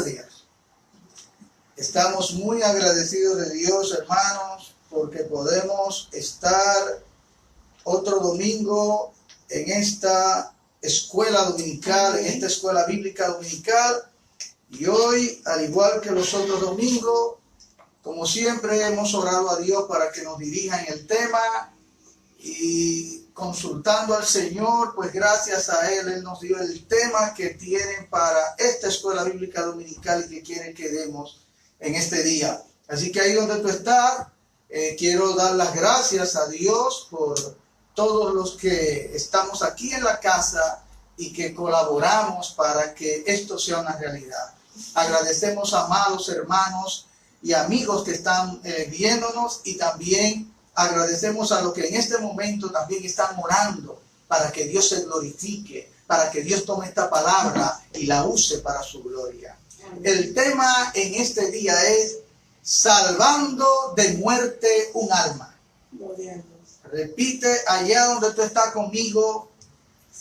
días. Estamos muy agradecidos de Dios, hermanos, porque podemos estar otro domingo en esta escuela dominical, en esta escuela bíblica dominical. Y hoy, al igual que los otros domingos, como siempre, hemos orado a Dios para que nos dirija en el tema y consultando al Señor, pues gracias a Él nos dio el tema que tienen para esta escuela bíblica dominical y que quiere que demos en este día. Así que ahí donde tú estás, quiero dar las gracias a Dios por todos los que estamos aquí en la casa y que colaboramos para que esto sea una realidad. Agradecemos a amados hermanos y amigos que están viéndonos, y también agradecemos a los que en este momento también están orando para que Dios se glorifique, para que Dios tome esta palabra y la use para su gloria. El tema en este día es salvando de muerte un alma. Repite allá donde tú estás conmigo.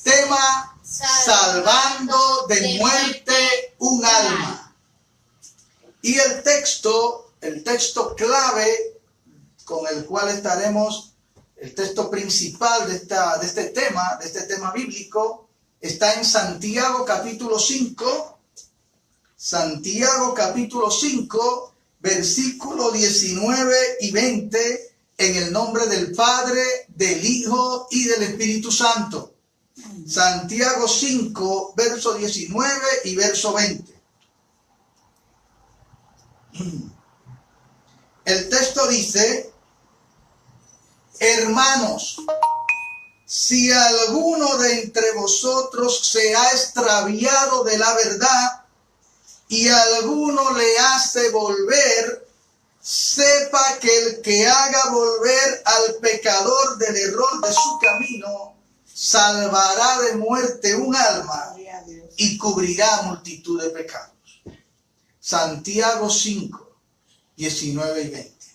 Tema: salvando de muerte un alma. Y el texto clave con el cual estaremos, el texto principal de este tema bíblico, está en Santiago capítulo 5, versículo 19 y 20, en el nombre del Padre, del Hijo y del Espíritu Santo. Santiago 5, verso 19 y verso 20. El texto dice: hermanos, si alguno de entre vosotros se ha extraviado de la verdad y alguno le hace volver, sepa que el que haga volver al pecador del error de su camino, salvará de muerte un alma y cubrirá multitud de pecados. Santiago 5, 19 y 20.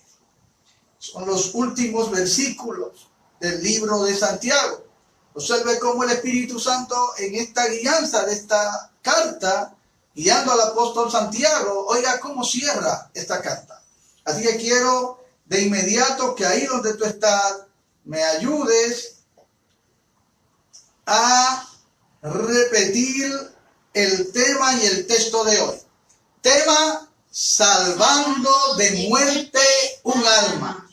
Son los últimos versículos del libro de Santiago. Observe cómo el Espíritu Santo en esta guianza de esta carta, guiando al apóstol Santiago, oiga cómo cierra esta carta. Así que quiero de inmediato que ahí donde tú estás me ayudes a repetir el tema y el texto de hoy. Tema: salvando de muerte un alma.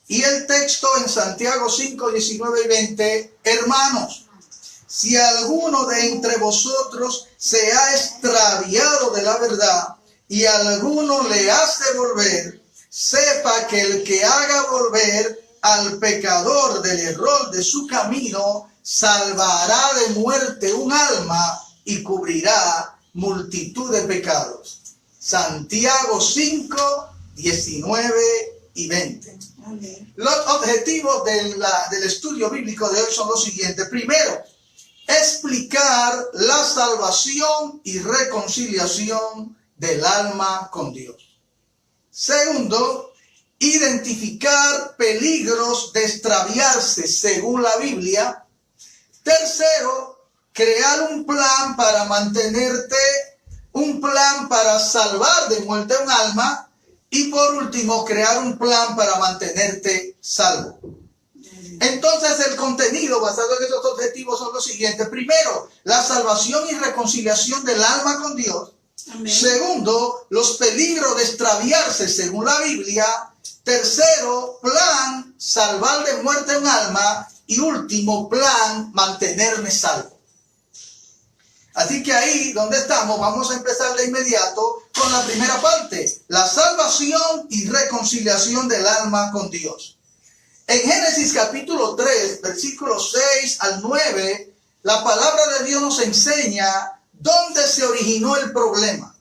Y el texto en Santiago 5, 19 y 20: hermanos, si alguno de entre vosotros se ha extraviado de la verdad y alguno le hace volver, sepa que el que haga volver al pecador del error de su camino, salvará de muerte un alma y cubrirá multitud de pecados. Santiago 5, 19 y 20. Amén. Los objetivos del estudio bíblico de hoy son los siguientes. Primero, explicar la salvación y reconciliación del alma con Dios. Segundo, identificar peligros de extraviarse según la Biblia. Tercero, crear un plan para mantenerte, un plan para salvar de muerte un alma. Y por último, crear un plan para mantenerte salvo. Entonces, el contenido basado en esos objetivos son los siguientes. Primero, la salvación y reconciliación del alma con Dios. Amén. Segundo, los peligros de extraviarse según la Biblia. Tercero, plan, salvar de muerte un alma. Y último, plan, mantenerme salvo. Así que ahí donde estamos, vamos a empezar de inmediato con la primera parte: la salvación y reconciliación del alma con Dios. En Génesis capítulo 3, versículos 6 al 9, la palabra de Dios nos enseña dónde se originó el problema,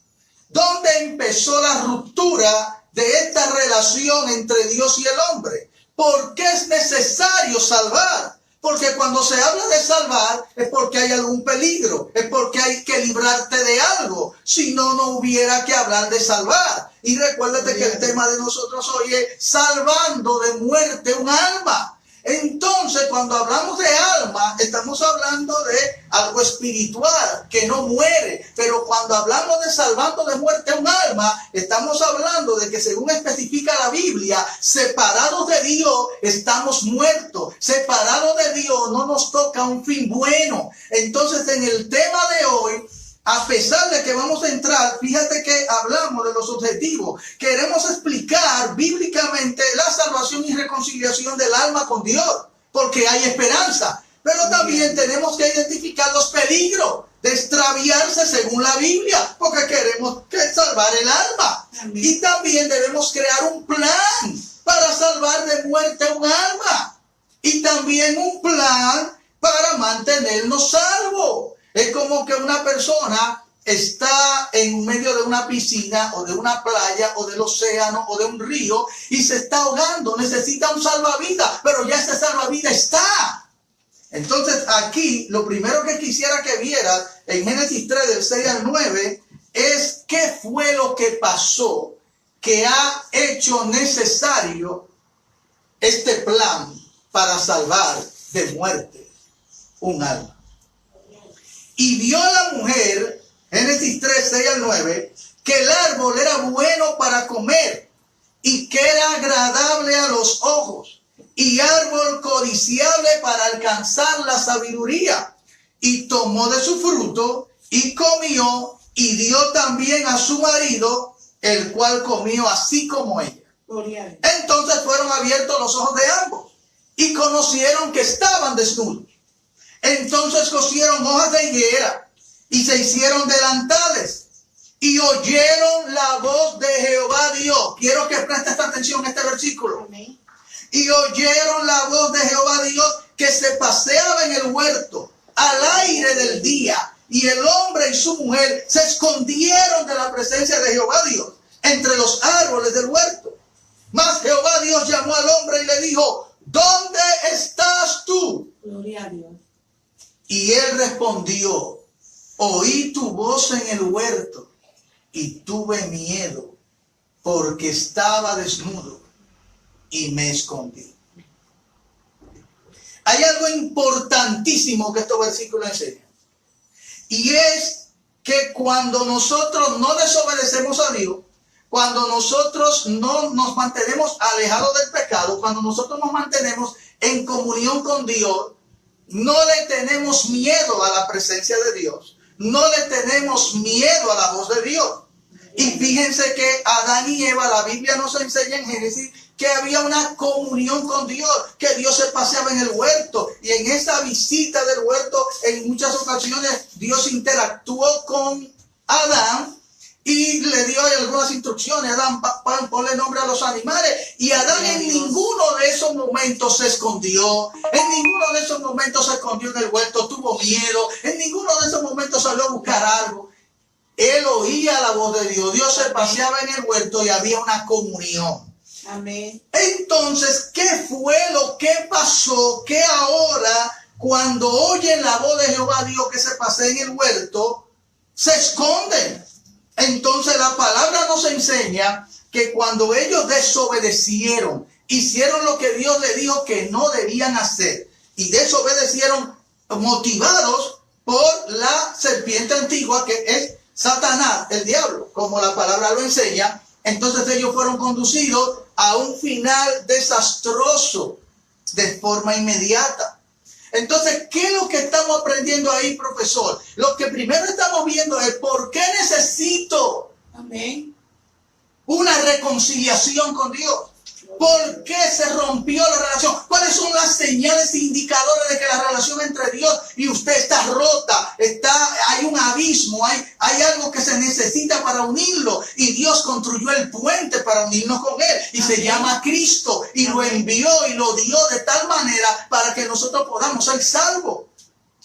dónde empezó la ruptura de esta relación entre Dios y el hombre. ¿Por qué es necesario salvar? Porque cuando se habla de salvar es porque hay algún peligro, es porque hay que librarte de algo. Si no, no hubiera que hablar de salvar. Y recuérdate que el tema de nosotros hoy es salvando de muerte un alma. Entonces, cuando hablamos de alma, estamos hablando de algo espiritual que no muere. Pero cuando hablamos de salvando de muerte un alma, estamos hablando de que, según especifica la Biblia, separados de Dios estamos muertos. Separados de Dios no nos toca un fin bueno. Entonces, en el tema de hoy, a pesar de que vamos a entrar, fíjate que hablamos de los objetivos. Queremos explicar bíblicamente la salvación y reconciliación del alma con Dios, porque hay esperanza. Pero también tenemos que identificar los peligros de extraviarse según la Biblia, porque queremos salvar el alma. Amén. Y también debemos crear un plan para salvar de muerte un alma. Y también un plan para mantenernos salvos. Es como que una persona está en medio de una piscina o de una playa o del océano o de un río y se está ahogando. Necesita un salvavidas, pero ya ese salvavidas está. Entonces aquí lo primero que quisiera que vieras en Génesis 3 del 6 al 9 es qué fue lo que pasó que ha hecho necesario este plan para salvar de muerte un alma. Y vio la mujer, Génesis 3, 6 al 9, que el árbol era bueno para comer y que era agradable a los ojos y árbol codiciable para alcanzar la sabiduría. Y tomó de su fruto y comió y dio también a su marido, el cual comió así como ella. Entonces fueron abiertos los ojos de ambos y conocieron que estaban desnudos. Entonces cosieron hojas de higuera y se hicieron delantales y oyeron la voz de Jehová Dios. Quiero que prestes atención a este versículo. Amén. Y oyeron la voz de Jehová Dios que se paseaba en el huerto al aire del día. Y el hombre y su mujer se escondieron de la presencia de Jehová Dios entre los árboles del huerto. Mas Jehová Dios llamó al hombre y le dijo: ¿dónde estás tú? Gloria a Dios. Y él respondió: oí tu voz en el huerto y tuve miedo porque estaba desnudo y me escondí. Hay algo importantísimo que estos versículos enseñan. Y es que cuando nosotros no desobedecemos a Dios, cuando nosotros no nos mantenemos alejados del pecado, cuando nosotros nos mantenemos en comunión con Dios, no le tenemos miedo a la presencia de Dios. No le tenemos miedo a la voz de Dios. Y fíjense que Adán y Eva, la Biblia nos enseña en Génesis que había una comunión con Dios, que Dios se paseaba en el huerto. Y en esa visita del huerto, en muchas ocasiones, Dios interactuó con Adán y le dio algunas instrucciones. Adán, ponle nombre a los animales. Y Adán en ninguno de esos momentos se escondió. En ninguno de esos momentos se escondió en el huerto, tuvo miedo. En ninguno de esos momentos salió a buscar algo. Él oía la voz de Dios. Dios se paseaba en el huerto y había una comunión. Amén. Entonces, ¿qué fue lo que pasó? Que ahora, cuando oyen la voz de Jehová Dios que se pasea en el huerto, se esconden. Entonces la palabra nos enseña que cuando ellos desobedecieron, hicieron lo que Dios les dijo que no debían hacer y desobedecieron motivados por la serpiente antigua que es Satanás, el diablo, como la palabra lo enseña, entonces ellos fueron conducidos a un final desastroso de forma inmediata. Entonces, ¿qué es lo que estamos aprendiendo ahí, profesor? Lo que primero estamos viendo es por qué necesito Amén. una reconciliación con Dios. ¿Por qué se rompió la relación? ¿Cuáles son las señales e indicadores de que la relación entre Dios y usted está rota? Hay un abismo, hay algo que se necesita para unirlo. Y Dios construyó el puente para unirnos con Él. Y se llama Cristo. Y lo envió y lo dio de tal manera para que nosotros podamos ser salvos.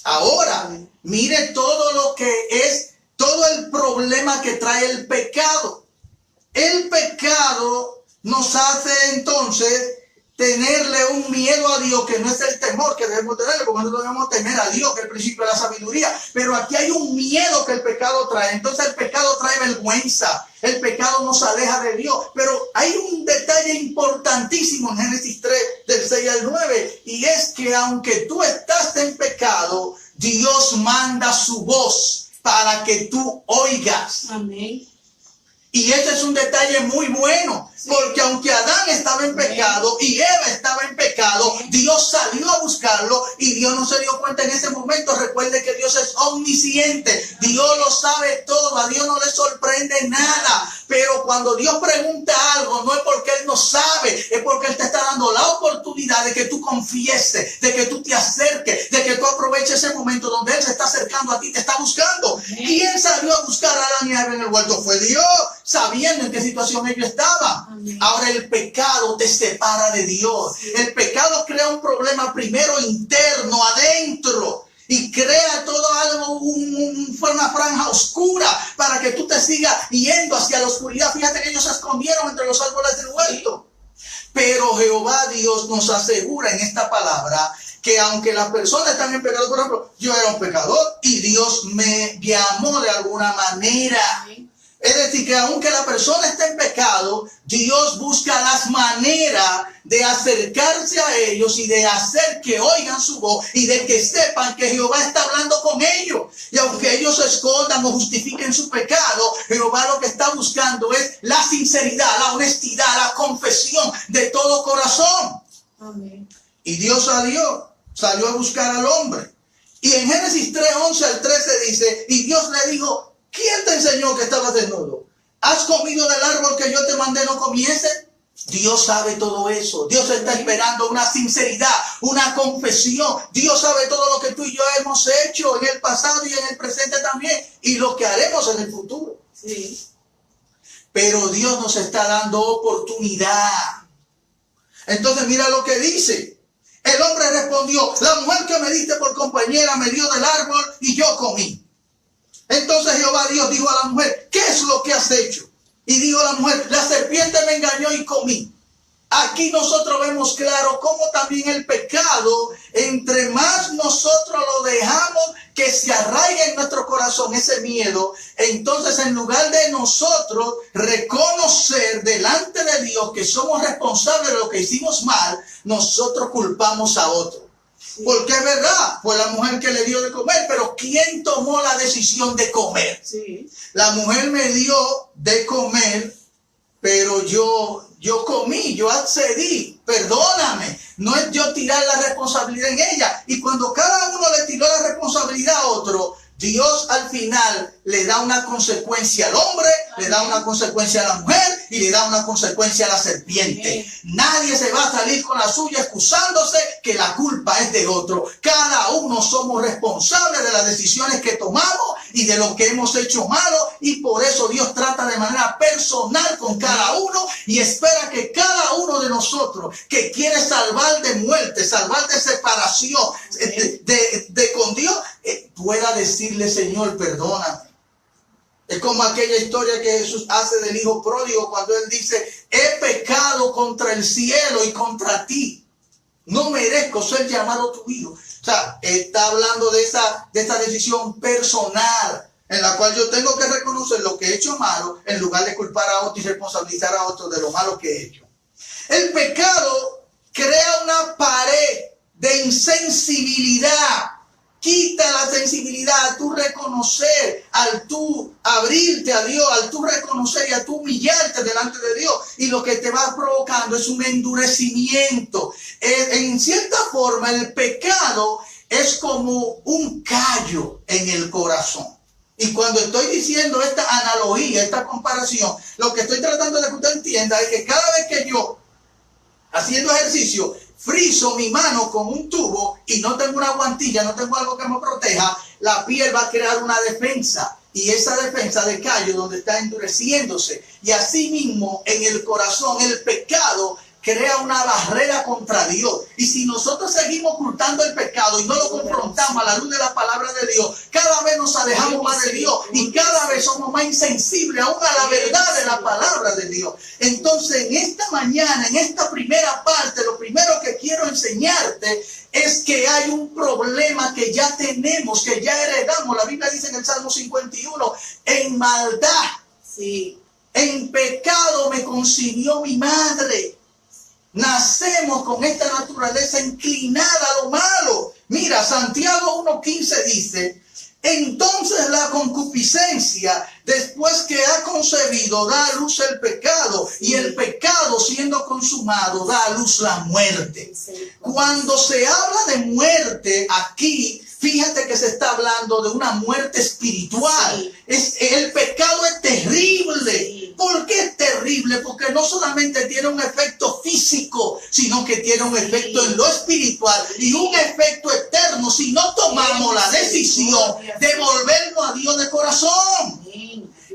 Ahora, mire todo lo que es, todo el problema que trae el pecado. El pecado nos hace entonces tenerle un miedo a Dios que no es el temor que debemos tenerle, porque nosotros debemos temer a Dios, que es el principio de la sabiduría. Pero aquí hay un miedo que el pecado trae. Entonces el pecado trae vergüenza, El pecado nos aleja de Dios. Pero hay un detalle importantísimo en Génesis 3, del 6 al 9. Y es que aunque tú estás en pecado, Dios manda su voz para que tú oigas. Amén. Y ese es un detalle muy bueno, porque aunque Adán estaba en pecado y Eva estaba en pecado, Dios salió a buscarlo y Dios no se dio cuenta en ese momento. Recuerde que Dios es omnisciente, Dios lo sabe todo, a Dios no le sorprende nada. Pero cuando Dios pregunta algo, no es porque Él no sabe, es porque Él te está dando la oportunidad de que tú confieses, de que tú te acerques, de que tú aproveches ese momento donde Él se está acercando a ti, te está buscando. ¿Quién salió a buscar a Adán y a Eva en el huerto? Fue Dios, sabiendo en qué situación ellos estaban. Amén. Ahora el pecado te separa de Dios. El pecado crea un problema primero interno, adentro. Y crea todo algo, una franja oscura para que tú te sigas yendo hacia la oscuridad. Fíjate que ellos se escondieron entre los árboles del huerto. Pero Jehová Dios nos asegura en esta palabra que aunque las personas están en pecado, por ejemplo, yo era un pecador y Dios me llamó de alguna manera. Es decir, que aunque la persona esté en pecado, Dios busca las maneras de acercarse a ellos y de hacer que oigan su voz y de que sepan que Jehová está hablando con ellos. Y aunque ellos se escondan o justifiquen su pecado, Jehová lo que está buscando es la sinceridad, la honestidad, la confesión de todo corazón. Amén. Y Dios salió a buscar al hombre. Y en Génesis 3, 11 al 13 dice, y Dios le dijo, ¿quién te enseñó que estabas desnudo? ¿Has comido del árbol que yo te mandé no comieses? Dios sabe todo eso. Dios está esperando una sinceridad, una confesión. Dios sabe todo lo que tú y yo hemos hecho en el pasado y en el presente también. Y lo que haremos en el futuro. Sí. Pero Dios nos está dando oportunidad. Entonces mira lo que dice. El hombre respondió, la mujer que me diste por compañera me dio del árbol y yo comí. Entonces Jehová Dios dijo a la mujer, ¿qué es lo que has hecho? Y dijo la mujer, la serpiente me engañó y comí. Aquí nosotros vemos claro cómo también el pecado, entre más nosotros lo dejamos que se arraiga en nuestro corazón ese miedo, entonces en lugar de nosotros reconocer delante de Dios que somos responsables de lo que hicimos mal, nosotros culpamos a otros. Porque es verdad, fue la mujer que le dio de comer, pero ¿quién tomó la decisión de comer? Sí. La mujer me dio de comer, pero yo comí, yo accedí, perdóname. No es yo tirar la responsabilidad en ella. Y cuando cada uno le tiró la responsabilidad a otro, Dios al final le da una consecuencia al hombre, le da una consecuencia a la mujer y le da una consecuencia a la serpiente. Nadie se va a salir con la suya excusándose que la culpa es de otro. Cada uno somos responsables de las decisiones que tomamos y de lo que hemos hecho malo, y por eso Dios trata de manera personal con cada uno y espera que cada uno de nosotros que quiere salvar de muerte, salvar de separación de con Dios, pueda decirle, Señor, perdóname. Es como aquella historia que Jesús hace del hijo pródigo cuando él dice, he pecado contra el cielo y contra ti. No merezco ser llamado tu hijo. O sea, está hablando de esa decisión personal en la cual yo tengo que reconocer lo que he hecho malo en lugar de culpar a otro y responsabilizar a otro de lo malo que he hecho. El pecado crea una pared de insensibilidad. Quita la sensibilidad a tu reconocer, al tú abrirte a Dios, al tú reconocer y a tú humillarte delante de Dios. Y lo que te va provocando es un endurecimiento. En cierta forma, el pecado es como un callo en el corazón. Y cuando estoy diciendo esta analogía, esta comparación, lo que estoy tratando de que usted entienda es que cada vez que yo, haciendo ejercicio, friso mi mano con un tubo y no tengo una guantilla, no tengo algo que me proteja, la piel va a crear una defensa. Y esa defensa de callo donde está endureciéndose. Y así mismo en el corazón el pecado crea una barrera contra Dios. Y si nosotros seguimos ocultando el pecado y no lo confrontamos a la luz de la palabra de Dios, cada vez nos alejamos más de Dios y cada vez somos más insensibles aún a la verdad de la palabra de Dios. Entonces, en esta mañana, en esta primera parte, lo primero que quiero enseñarte es que hay un problema que ya tenemos, que ya heredamos. La Biblia dice en el Salmo 51, en maldad. Sí. En pecado me concibió mi madre. Nacemos con esta naturaleza inclinada a lo malo. Mira, Santiago 1:15 dice: entonces la concupiscencia, después que ha concebido, da a luz el pecado, y el pecado, siendo consumado, da a luz la muerte. Cuando se habla de muerte aquí, fíjate que se está hablando de una muerte espiritual. El pecado es terrible. ¿Por qué es terrible? Porque no solamente tiene un efecto físico, sino que tiene un efecto en lo espiritual y un efecto eterno si no tomamos la decisión de volvernos a Dios de corazón.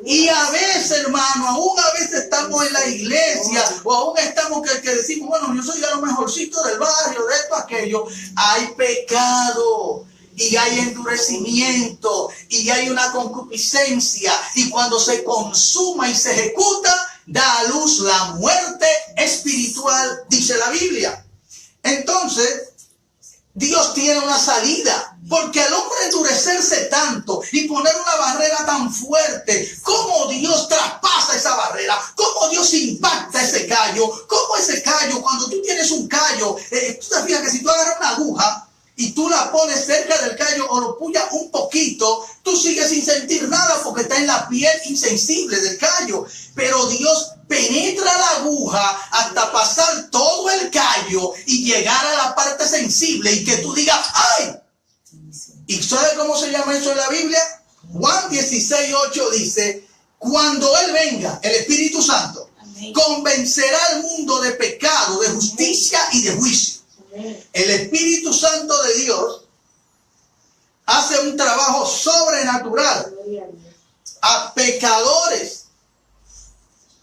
Y a veces, hermano, aún a veces estamos en la iglesia, o aún estamos que decimos, bueno, yo soy de lo mejorcito del barrio, de esto, aquello. Hay pecado. Y hay endurecimiento, y hay una concupiscencia, y cuando se consuma y se ejecuta, da a luz la muerte espiritual, dice la Biblia. Entonces, Dios tiene una salida, porque al hombre endurecerse tanto y poner una barrera tan fuerte, ¿cómo Dios traspasa esa barrera? ¿Cómo Dios impacta ese callo? ¿Cómo ese callo, cuando tú tienes un callo, tú te fijas que si tú agarras una aguja, y tú la pones cerca del callo o lo puyas un poquito, tú sigues sin sentir nada porque está en la piel insensible del callo. Pero Dios penetra la aguja hasta pasar todo el callo y llegar a la parte sensible y que tú digas, ¡ay! ¿Y sabes cómo se llama eso en la Biblia? Juan 16:8 dice, cuando Él venga, el Espíritu Santo, convencerá al mundo de pecado, de justicia y de juicio. El Espíritu Santo de Dios hace un trabajo sobrenatural a pecadores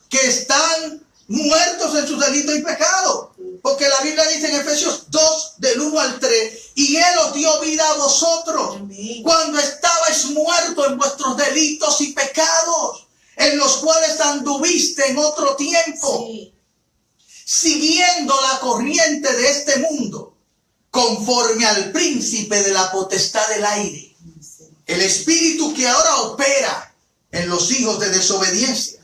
que están muertos en sus delitos y pecados. Porque la Biblia dice en Efesios 2, del 1 al 3, y Él os dio vida a vosotros cuando estabais muertos en vuestros delitos y pecados, en los cuales anduviste en otro tiempo. Siguiendo la corriente de este mundo, conforme al príncipe de la potestad del aire, el espíritu que ahora opera en los hijos de desobediencia,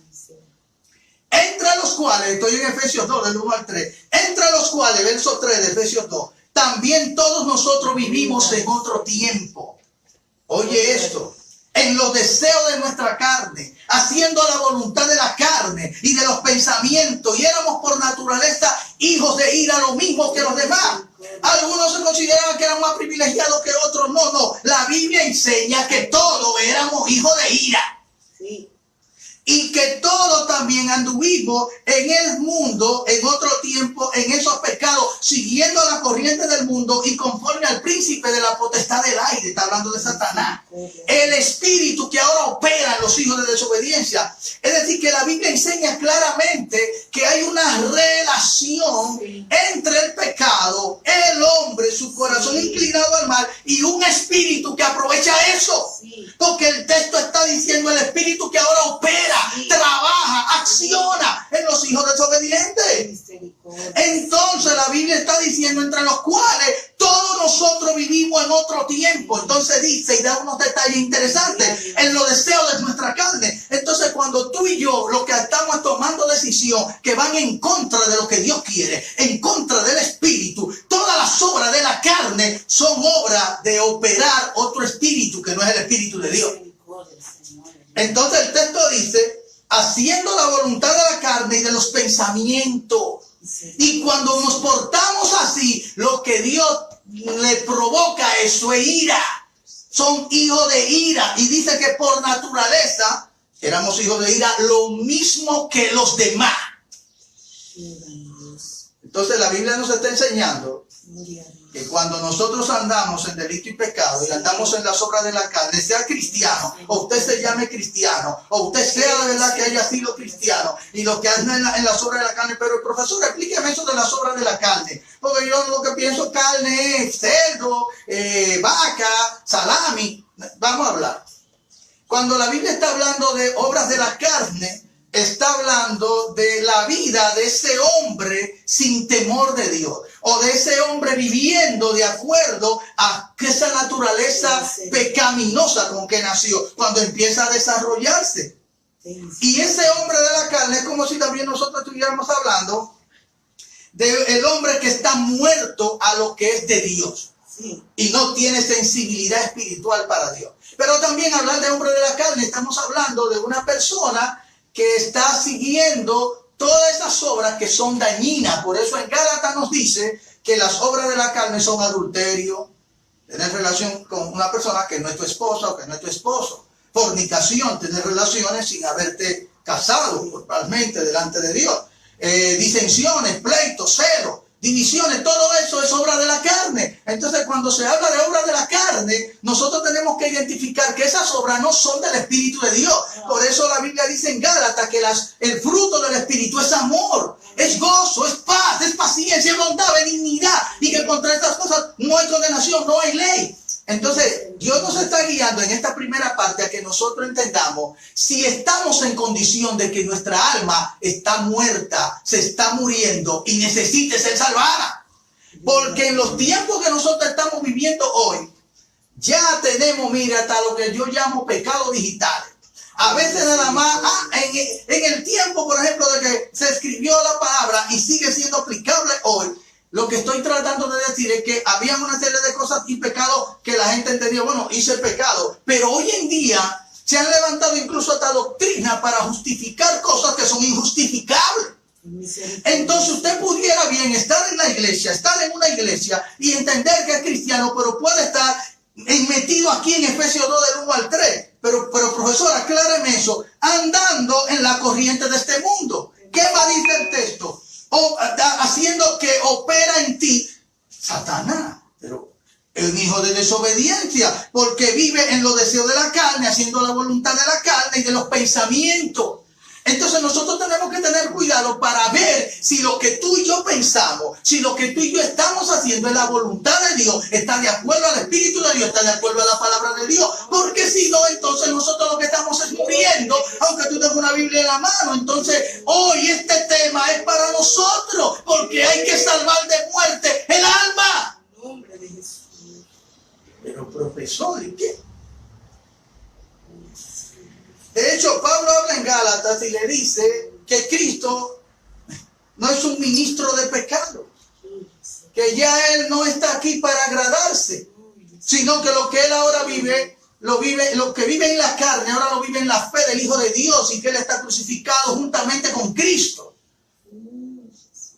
entre los cuales, estoy en Efesios 2, del 1 al 3, entre los cuales, verso 3 de Efesios 2, también todos nosotros vivimos en otro tiempo. Oye esto, en los deseos de nuestra carne, haciendo la voluntad de la carne y de los pensamientos, y éramos por naturaleza hijos de ira, lo mismo que los demás. Algunos se consideraban que eran más privilegiados que otros. No, la Biblia enseña que todos éramos hijos de ira. Y que todos también anduvimos en el mundo, en otro tiempo, en esos pecados, siguiendo la corriente del mundo y conforme al príncipe de la potestad del aire. Está hablando de Satanás. El espíritu que ahora opera en los hijos de desobediencia. Es decir, que la Biblia enseña claramente que hay una relación entre el pecado, el hombre, su corazón inclinado al mal, y un espíritu que aprovecha eso. Porque el texto está diciendo el espíritu que ahora opera, trabaja, acciona en los hijos desobedientes. Entonces la Biblia está diciendo entre los cuales todos nosotros vivimos en otro tiempo. Entonces dice y da unos detalles interesantes en los deseos de nuestra carne. Entonces cuando tú y yo lo que estamos tomando decisión que van en contra de lo que Dios quiere, en contra del espíritu, todas las obras de la carne son obras de operar otro espíritu que no es el espíritu de Dios. Entonces el texto dice, haciendo la voluntad de la carne y de los pensamientos. Y cuando nos portamos así, lo que Dios le provoca eso es ira. Son hijos de ira. Y dice que por naturaleza éramos hijos de ira lo mismo que los demás. Entonces la Biblia nos está enseñando que cuando nosotros andamos en delito y pecado y andamos en las obras de la carne, sea cristiano, o usted se llame cristiano, o usted sea de verdad que haya sido cristiano, y lo que anda en las obras de la carne, pero el profesor, explíqueme eso de las obras de la carne, porque yo lo que pienso carne es cerdo, vaca, salami. Vamos a hablar. Cuando la Biblia está hablando de obras de la carne, está hablando de la vida de ese hombre sin temor de Dios, o de ese hombre viviendo de acuerdo a esa naturaleza pecaminosa con que nació, cuando empieza a desarrollarse. Y ese hombre de la carne es como si también nosotros estuviéramos hablando del hombre que está muerto a lo que es de Dios. Sí. Y no tiene sensibilidad espiritual para Dios. Pero también hablar de hombre de la carne, estamos hablando de una persona que está siguiendo todas esas obras que son dañinas. Por eso en Gálatas nos dice que las obras de la carne son adulterio, tener relación con una persona que no es tu esposa o que no es tu esposo, fornicación, tener relaciones sin haberte casado formalmente delante de Dios, disensiones, pleitos, celos, divisiones, todo eso es obra de la carne. Entonces, cuando se habla de obra de la carne, nosotros tenemos que identificar que esas obras no son del Espíritu de Dios. Por eso la Biblia dice en Gálatas que el fruto del Espíritu es amor, es gozo, es paz, es paciencia, es bondad, benignidad, y que contra estas cosas no hay condenación, no hay ley. Entonces, Dios nos está guiando en esta primera parte a que nosotros entendamos si estamos en condición de que nuestra alma está muerta, se está muriendo y necesite ser salvada. Porque en los tiempos que nosotros estamos viviendo hoy, ya tenemos, mira, hasta lo que yo llamo pecados digitales. A veces nada más, en el tiempo, por ejemplo, de que se escribió la palabra y sigue siendo aplicable hoy, lo que estoy tratando de decir es que había una serie de cosas y pecados que la gente entendía, bueno, hice pecado. Pero hoy en día se han levantado incluso hasta doctrinas para justificar cosas que son injustificables. Entonces usted pudiera bien estar en la iglesia, estar en una iglesia y entender que es cristiano, pero puede estar metido aquí en Efesios 2 del 1 al 3. Pero profesor, acláreme eso, andando en la corriente de este mundo. ¿Qué más dice el texto? Haciendo que opera en ti Satanás, pero un hijo de desobediencia, porque vive en los deseos de la carne, haciendo la voluntad de la carne y de los pensamientos. Entonces nosotros tenemos que tener cuidado para ver si lo que tú y yo pensamos, si lo que tú y yo estamos haciendo es la voluntad de Dios, está de acuerdo al Espíritu de Dios, está de acuerdo a la palabra de Dios. Porque si no, entonces nosotros lo que estamos es muriendo, aunque tú tengas una Biblia en la mano. Entonces hoy este tema es para nosotros, porque hay que salvar de muerte el alma. Nombre de Jesús. Pero profesor, ¿y qué? De hecho, Pablo habla en Gálatas y le dice que Cristo no es un ministro de pecado, que ya Él no está aquí para agradarse, sino que lo que Él ahora vive, lo que vive en la carne, ahora lo vive en la fe del Hijo de Dios y que Él está crucificado juntamente con Cristo.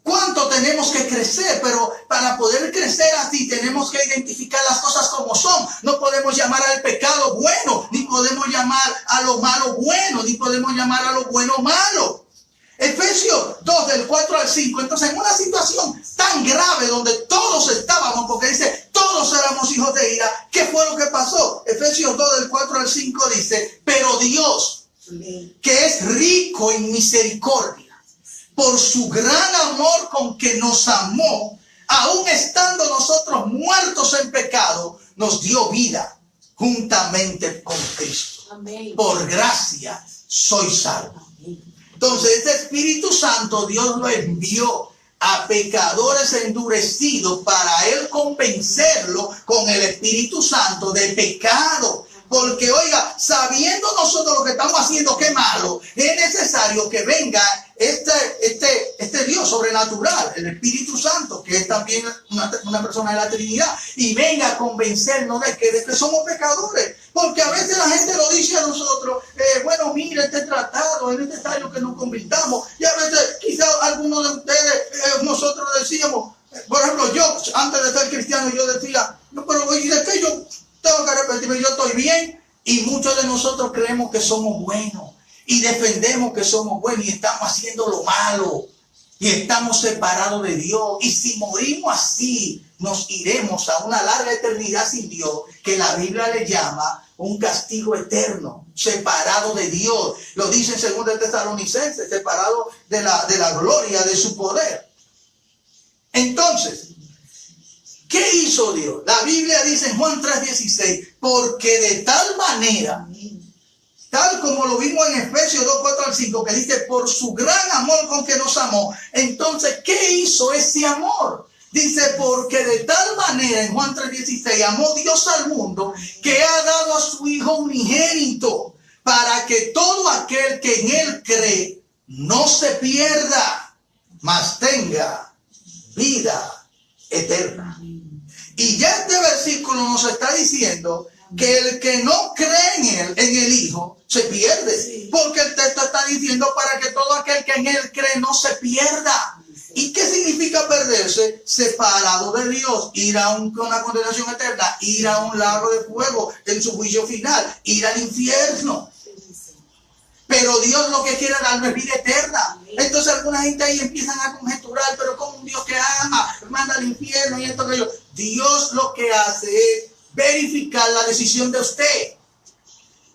¿Cuánto tenemos que crecer? Pero para poder crecer así tenemos que identificar las cosas como son. No podemos llamar al pecado bueno, ni podemos llamar a lo malo bueno, ni podemos llamar a lo bueno malo. Efesios 2 del 4 al 5. Entonces, en una situación tan grave donde todos estábamos, porque dice, todos éramos hijos de ira, ¿qué fue lo que pasó? Efesios 2 del 4 al 5 dice, pero Dios, que es rico en misericordia, por su gran amor con que nos amó, aun estando nosotros muertos en pecado, nos dio vida juntamente con Cristo. Amén. Por gracia soy salvo. Entonces este Espíritu Santo Dios lo envió a pecadores endurecidos para Él convencerlo con el Espíritu Santo de pecado. Porque oiga, sabiendo nosotros lo que estamos haciendo que malo, es necesario que venga este Dios sobrenatural, el Espíritu Santo, que es también una persona de la Trinidad, y venga a convencernos de que somos pecadores. Porque a veces la gente lo dice a nosotros, bueno, mira, este tratado, es necesario que nos convirtamos. Y a veces quizás algunos de ustedes, nosotros decíamos, por ejemplo, yo, antes de ser cristiano, yo decía, no, pero oye, ¿de qué yo tengo que arrepentirme? Yo estoy bien. Y muchos de nosotros creemos que somos buenos y defendemos que somos buenos y estamos haciendo lo malo y estamos separados de Dios. Y si morimos así, nos iremos a una larga eternidad sin Dios, que la Biblia le llama un castigo eterno, separado de Dios. Lo dice en 2 Tesalonicenses, separado de la gloria de su poder. Entonces, ¿qué hizo Dios? La Biblia dice en Juan 3:16, porque de tal manera, tal como lo vimos en Efesios 2, 4 al 5, que dice, por su gran amor con que nos amó. Entonces, ¿qué hizo ese amor? Dice, porque de tal manera, en Juan 3:16, amó Dios al mundo, que ha dado a su Hijo unigénito, para que todo aquel que en él cree no se pierda, mas tenga vida eterna. Y ya este versículo nos está diciendo que el que no cree en él, en el Hijo, se pierde. Porque el texto está diciendo para que todo aquel que en él cree no se pierda. ¿Y qué significa perderse? Separado de Dios, ir a una condenación eterna, ir a un lago de fuego en su juicio final, ir al infierno. Pero Dios lo que quiere darnos es vida eterna. Entonces alguna gente ahí empiezan a conjeturar, pero como un Dios que ama, manda al infierno y esto que yo. Dios lo que hace es verificar la decisión de usted.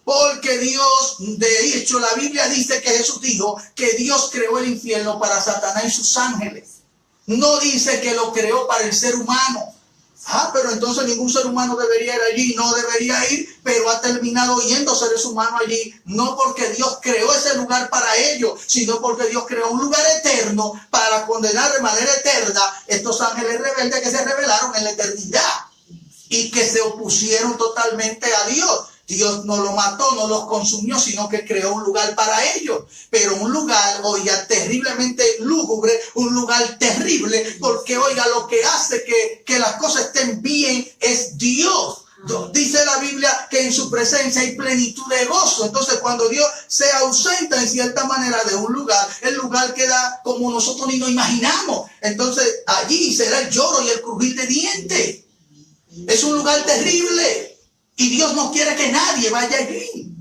Porque Dios, de hecho, la Biblia dice que Jesús dijo que Dios creó el infierno para Satanás y sus ángeles. No dice que lo creó para el ser humano. Pero entonces ningún ser humano debería ir allí, no debería ir, pero ha terminado yendo seres humanos allí, no porque Dios creó ese lugar para ellos, sino porque Dios creó un lugar eterno para condenar de manera eterna estos ángeles rebeldes que se rebelaron en la eternidad y que se opusieron totalmente a Dios. Dios no lo mató, no los consumió, sino que creó un lugar para ellos. Pero un lugar, oiga, terriblemente lúgubre, un lugar terrible, porque, oiga, lo que hace que las cosas estén bien es Dios. Dice la Biblia que en su presencia hay plenitud de gozo. Entonces, cuando Dios se ausenta en cierta manera de un lugar, el lugar queda como nosotros ni nos imaginamos. Entonces, allí será el lloro y el crujir de dientes. Es un lugar terrible. Y Dios no quiere que nadie vaya allí.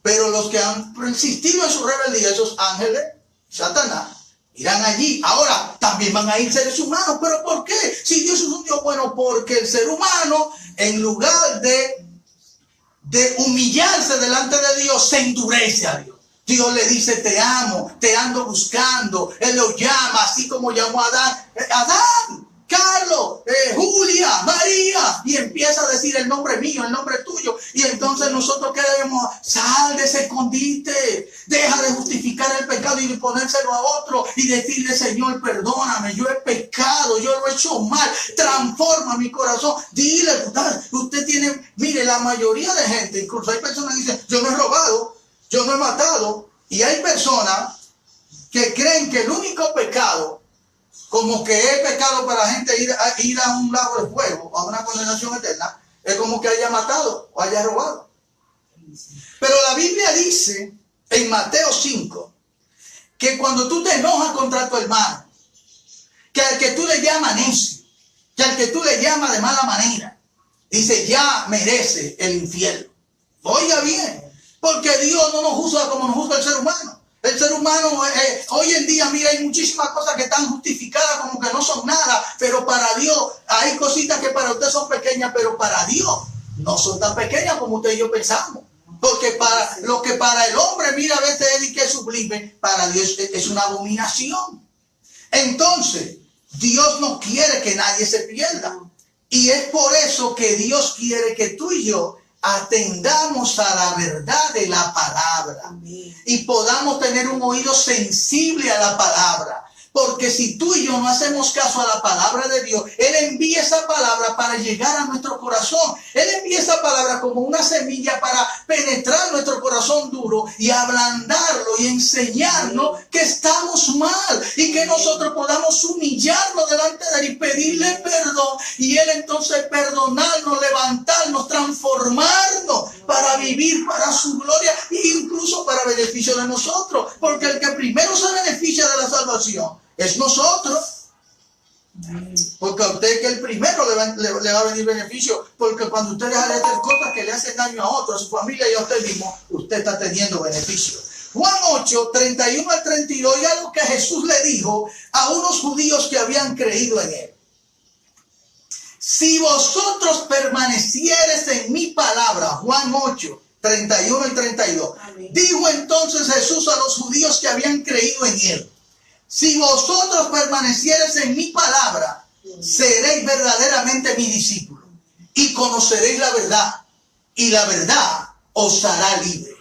Pero los que han persistido en su rebeldía, esos ángeles, Satanás, irán allí. Ahora, también van a ir seres humanos. ¿Pero por qué? Si Dios es un Dios bueno, porque el ser humano, en lugar de humillarse delante de Dios, se endurece a Dios. Dios le dice, te amo, te ando buscando. Él lo llama, así como llamó a Adán. Adán, Carlos, Julia, María, y empieza a decir el nombre mío, el nombre tuyo. Y entonces nosotros ¿qué debemos? Sal de ese escondite, deja de justificar el pecado y de ponérselo a otro y decirle, Señor, perdóname, yo he pecado, yo lo he hecho mal, transforma mi corazón. Dile, usted tiene, mire, la mayoría de gente, incluso hay personas que dicen, yo no he robado, yo no he matado, y hay personas que creen que el único pecado, como que es pecado para la gente ir a un lago de fuego, a una condenación eterna, es como que haya matado o haya robado. Pero la Biblia dice en Mateo 5 que cuando tú te enojas contra tu hermano, que al que tú le llamas necio, que al que tú le llamas de mala manera, dice ya merece el infierno. Oiga bien, porque Dios no nos juzga como nos juzga el ser humano. El ser humano, hoy en día, mira, hay muchísimas cosas que están justificadas como que no son nada, pero para Dios hay cositas que para usted son pequeñas, pero para Dios no son tan pequeñas como usted y yo pensamos. Porque para lo que para el hombre, mira, a veces es que es sublime, para Dios es una abominación. Entonces, Dios no quiere que nadie se pierda. Y es por eso que Dios quiere que tú y yo atendamos a la verdad de la palabra. Amén. Y podamos tener un oído sensible a la palabra. Porque si tú y yo no hacemos caso a la palabra de Dios, Él envía esa palabra para llegar a nuestro corazón. Él envía esa palabra como una semilla para penetrar nuestro corazón duro y ablandarlo y enseñarnos que estamos mal y que nosotros podamos humillarnos delante de Él y pedirle perdón. Y Él entonces perdonarnos, levantarnos, transformarnos para vivir para su gloria e incluso para beneficio de nosotros. Porque el que primero se beneficia de la salvación es nosotros. Porque a usted que el primero le va a venir beneficio. Porque cuando usted deja de hacer cosas que le hacen daño a otros, a su familia y a usted mismo, usted está teniendo beneficio. Juan 8, 31 al 32, y algo que Jesús le dijo a unos judíos que habían creído en Él. Si vosotros permaneciereis en mi palabra, Juan 8, 31 y 32. Amén. Dijo entonces Jesús a los judíos que habían creído en Él. Si vosotros permaneciereis en mi palabra, seréis verdaderamente mi discípulo y conoceréis la verdad, y la verdad os hará libre.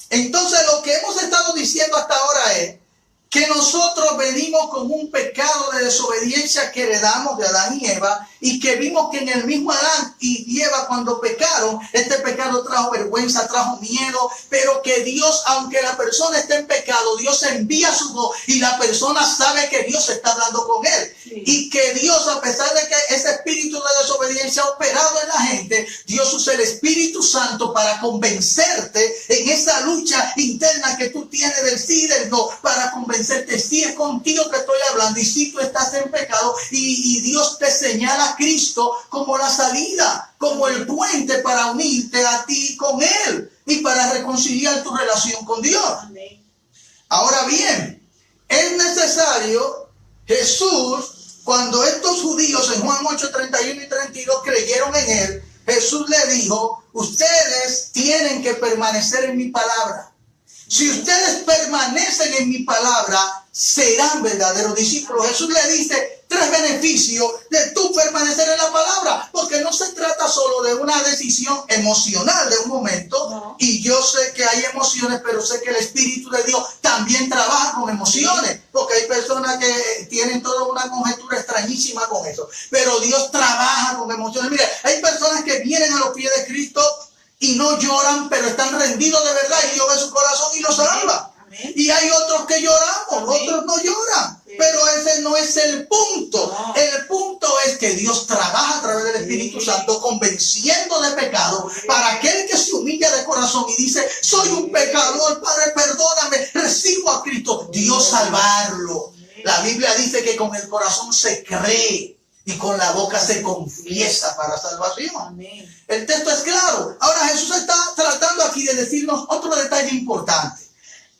Entonces lo que hemos estado diciendo hasta ahora es que nosotros venimos con un pecado de desobediencia que heredamos de Adán y Eva, y que vimos que en el mismo Adán y Eva cuando pecaron, este pecado trajo vergüenza, trajo miedo, pero que Dios, aunque la persona esté en pecado, Dios envía su voz y la persona sabe que Dios está hablando con él. Sí. Y que Dios, a pesar de que ese espíritu de desobediencia ha operado en la gente, Dios usa el Espíritu Santo para convencerte en esa lucha interna que tú tienes del sí y del no, para convencerte si es contigo que estoy hablando y si tú estás en pecado, y Dios te señala a Cristo como la salida, como el puente para unirte a ti con Él y para reconciliar tu relación con Dios. Amén. Ahora bien, es necesario, Jesús, cuando estos judíos en Juan 8, 31 y 32 creyeron en Él, Jesús le dijo: ustedes tienen que permanecer en mi palabra. Si ustedes permanecen en mi palabra, serán verdaderos discípulos. Jesús le dice 3 beneficios de tú permanecer en la palabra, porque no se trata solo de una decisión emocional de un momento, no. Y yo sé que hay emociones, pero sé que el Espíritu de Dios también trabaja con emociones, porque hay personas que tienen toda una conjetura extrañísima con eso, pero Dios trabaja con emociones. Mire, hay personas que vienen a los pies de Cristo y no lloran, pero están rendidos de verdad, y Dios ve su corazón y los salva. Amén. Y hay otros que lloramos, amén, otros no lloran, sí, pero ese no es el punto. No. El punto es que Dios trabaja a través del Espíritu Santo convenciendo de pecado, para aquel que se humilla de corazón y dice: soy un pecador, Padre, perdóname, recibo a Cristo, Dios salvarlo. La Biblia dice que con el corazón se cree y con la boca se confiesa para salvación. Amén. El texto es claro. Ahora Jesús está tratando aquí de decirnos otro detalle importante.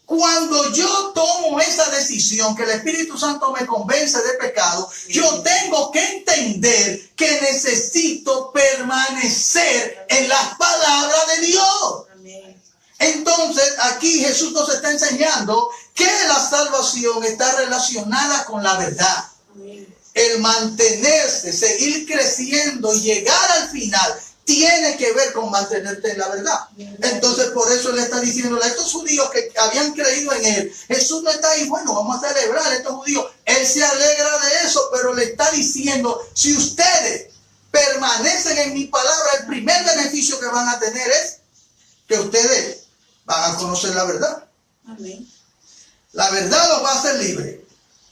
Cuando yo tomo esa decisión, que el Espíritu Santo me convence de pecado, yo tengo que entender que necesito permanecer en las palabras de Dios. Amén. Entonces aquí Jesús nos está enseñando que la salvación está relacionada con la verdad. Amén. El mantenerse, seguir creciendo y llegar al final tiene que ver con mantenerte en la verdad. Entonces por eso le está diciendo a estos judíos que habían creído en él, Jesús no está ahí, bueno, vamos a celebrar a estos judíos. Él se alegra de eso, pero le está diciendo: si ustedes permanecen en mi palabra, el primer beneficio que van a tener es que ustedes van a conocer la verdad. Amén. La verdad los va a hacer libres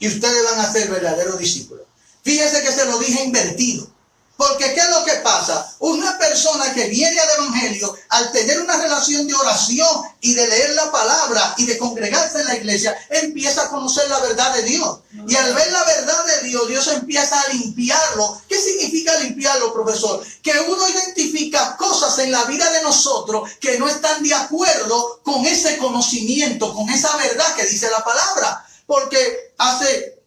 y ustedes van a ser verdaderos discípulos. Fíjese que se lo dije invertido. Porque ¿qué es lo que pasa? Una persona que viene al Evangelio, al tener una relación de oración y de leer la palabra y de congregarse en la iglesia, empieza a conocer la verdad de Dios. Y al ver la verdad de Dios, Dios empieza a limpiarlo. ¿Qué significa limpiarlo, profesor? Que uno identifica cosas en la vida de nosotros que no están de acuerdo con ese conocimiento, con esa verdad que dice la palabra. Porque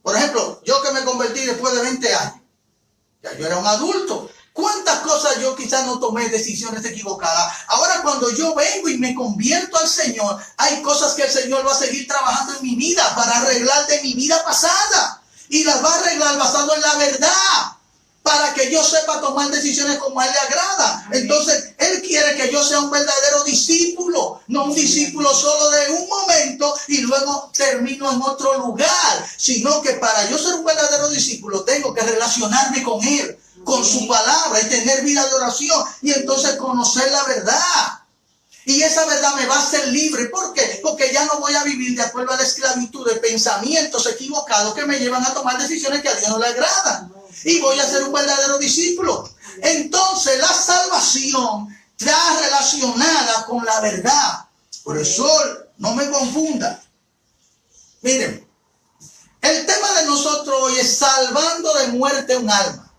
por ejemplo, yo que me convertí después de 20 años, ya yo era un adulto. ¿Cuántas cosas yo quizás no tomé decisiones equivocadas? Ahora cuando yo vengo y me convierto al Señor, hay cosas que el Señor va a seguir trabajando en mi vida para arreglar de mi vida pasada. Y las va a arreglar basado en la verdad, para que yo sepa tomar decisiones como a Él le agrada. Entonces, Él quiere que yo sea un verdadero discípulo, no un discípulo solo de un momento y luego termino en otro lugar, sino que para yo ser un verdadero discípulo tengo que relacionarme con Él, con su palabra, y tener vida de oración, y entonces conocer la verdad. Y esa verdad me va a hacer libre. ¿Por qué? Porque ya no voy a vivir de acuerdo a la esclavitud de pensamientos equivocados que me llevan a tomar decisiones que a Dios no le agradan. Y voy a ser un verdadero discípulo. Entonces la salvación está relacionada con la verdad. Por eso no me confunda. Miren, el tema de nosotros hoy es salvando de muerte un alma.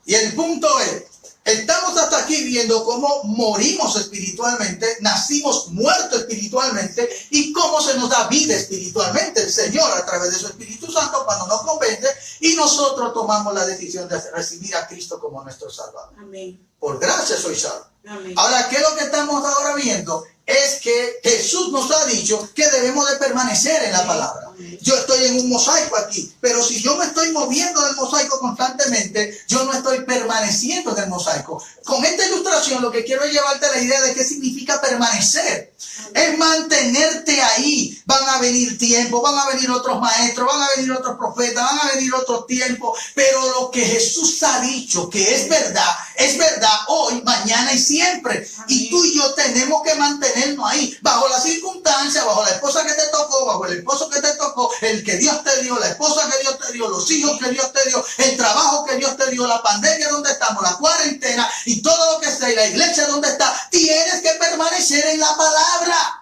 Y el punto es: estamos hasta aquí viendo cómo morimos espiritualmente, nacimos muertos espiritualmente, y cómo se nos da vida espiritualmente el Señor a través de su Espíritu Santo cuando nos convence y nosotros tomamos la decisión de recibir a Cristo como nuestro Salvador. Amén. Por gracia soy salvo. Amén. Ahora, ¿qué es lo que estamos ahora viendo? Es que Jesús nos ha dicho que debemos de permanecer en la palabra. Yo estoy en un mosaico aquí, pero si yo me estoy moviendo del mosaico constantemente, yo no estoy permaneciendo en el mosaico. Con esta ilustración lo que quiero es llevarte la idea de qué significa permanecer. Es mantenerte ahí. Van a venir tiempos, van a venir otros maestros, van a venir otros profetas, van a venir otros tiempos, pero lo que Jesús ha dicho que es verdad hoy, mañana y siempre. Y tú y yo tenemos que mantenernos ahí, bajo las circunstancias, bajo la esposa que te tocó, bajo el esposo que te tocó, el que Dios te dio, la esposa que Dios te dio, los hijos que Dios te dio, el trabajo que Dios te dio, la pandemia donde estamos, la cuarentena y todo lo que sea, y la iglesia donde está. Tienes que permanecer en la palabra.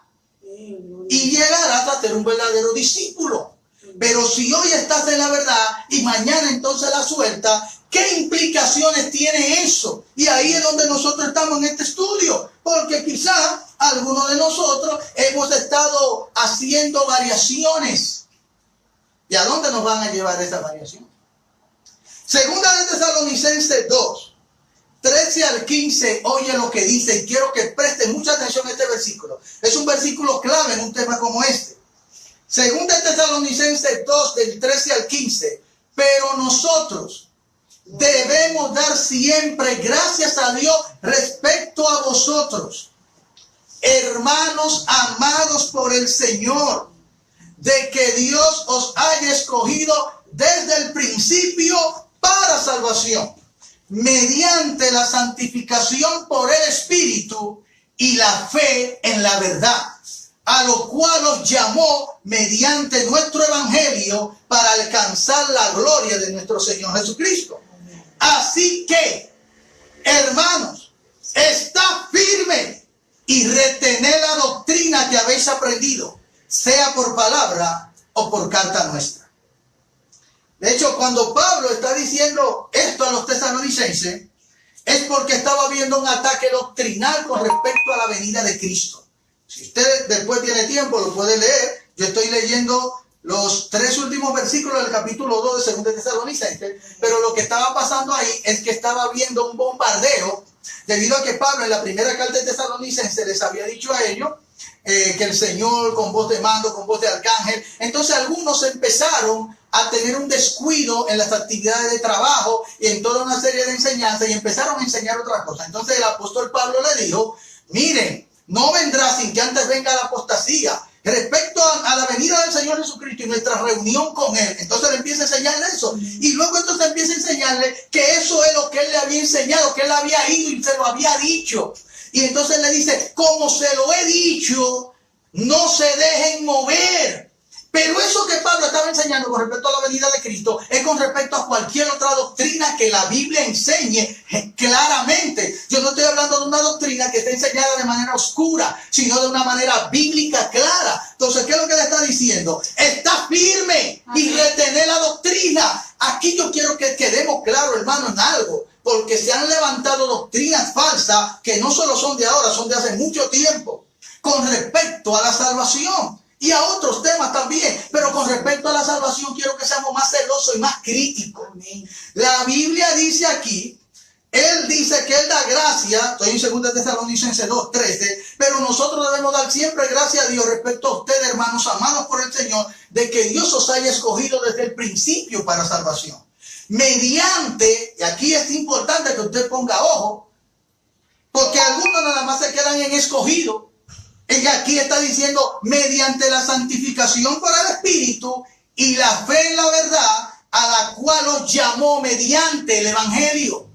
Y llegarás a ser un verdadero discípulo. Pero si hoy estás en la verdad y mañana entonces la suelta, ¿qué implicaciones tiene eso? Y ahí es donde nosotros estamos en este estudio. Porque quizás algunos de nosotros hemos estado haciendo variaciones. ¿Y a dónde nos van a llevar esas variaciones? Segunda de Tesalonicenses 2. 13 al 15, oye lo que dice, y quiero que presten mucha atención a este versículo. Es un versículo clave en un tema como este. Segunda de Tesalonicenses 2, del 13 al 15. Pero nosotros debemos dar siempre gracias a Dios respecto a vosotros, hermanos amados por el Señor, de que Dios os haya escogido desde el principio para salvación, mediante la santificación por el Espíritu y la fe en la verdad, a lo cual os llamó mediante nuestro Evangelio para alcanzar la gloria de nuestro Señor Jesucristo. Así que, hermanos, está firme y retened la doctrina que habéis aprendido, sea por palabra o por carta nuestra. De hecho, cuando Pablo está diciendo esto a los tesalonicenses, es porque estaba viendo un ataque doctrinal con respecto a la venida de Cristo. Si usted después tiene tiempo, lo puede leer. Yo estoy leyendo los 3 últimos versículos del capítulo 2 de 2 Tesalonicenses, pero lo que estaba pasando ahí es que estaba viendo un bombardeo, debido a que Pablo en la primera carta de Tesalonicenses les había dicho a ellos que el Señor con voz de mando, con voz de arcángel. Entonces algunos empezaron a tener un descuido en las actividades de trabajo y en toda una serie de enseñanzas y empezaron a enseñar otras cosas. Entonces el apóstol Pablo le dijo, miren, no vendrá sin que antes venga la apostasía. Respecto a la venida del Señor Jesucristo y nuestra reunión con Él, entonces le empieza a enseñarle eso. Y luego entonces empieza a enseñarle que eso es lo que Él le había enseñado, que Él había ido y se lo había dicho. Y entonces le dice, como se lo he dicho, no se dejen mover. Pero eso que Pablo estaba enseñando con respecto a la venida de Cristo es con respecto a cualquier otra doctrina que la Biblia enseñe claramente. Yo no estoy hablando de una doctrina que esté enseñada de manera oscura, sino de una manera bíblica clara. Entonces, ¿qué es lo que le está diciendo? Está firme y retener la doctrina. Aquí yo quiero que quedemos claros, hermano, en algo. Porque se han levantado doctrinas falsas que no solo son de ahora, son de hace mucho tiempo, con respecto a la salvación. Y a otros temas también, pero con respecto a la salvación quiero que seamos más celosos y más críticos. Amén. La Biblia dice aquí, Él dice que Él da gracia, estoy en 2 Tesalonicenses 2:13, pero nosotros debemos dar siempre gracias a Dios respecto a ustedes, hermanos amados por el Señor, de que Dios os haya escogido desde el principio para salvación. Mediante, y aquí es importante que usted ponga ojo, porque algunos nada más se quedan en escogido. Ella aquí está diciendo, mediante la santificación por el Espíritu y la fe en la verdad, a la cual os llamó mediante el Evangelio.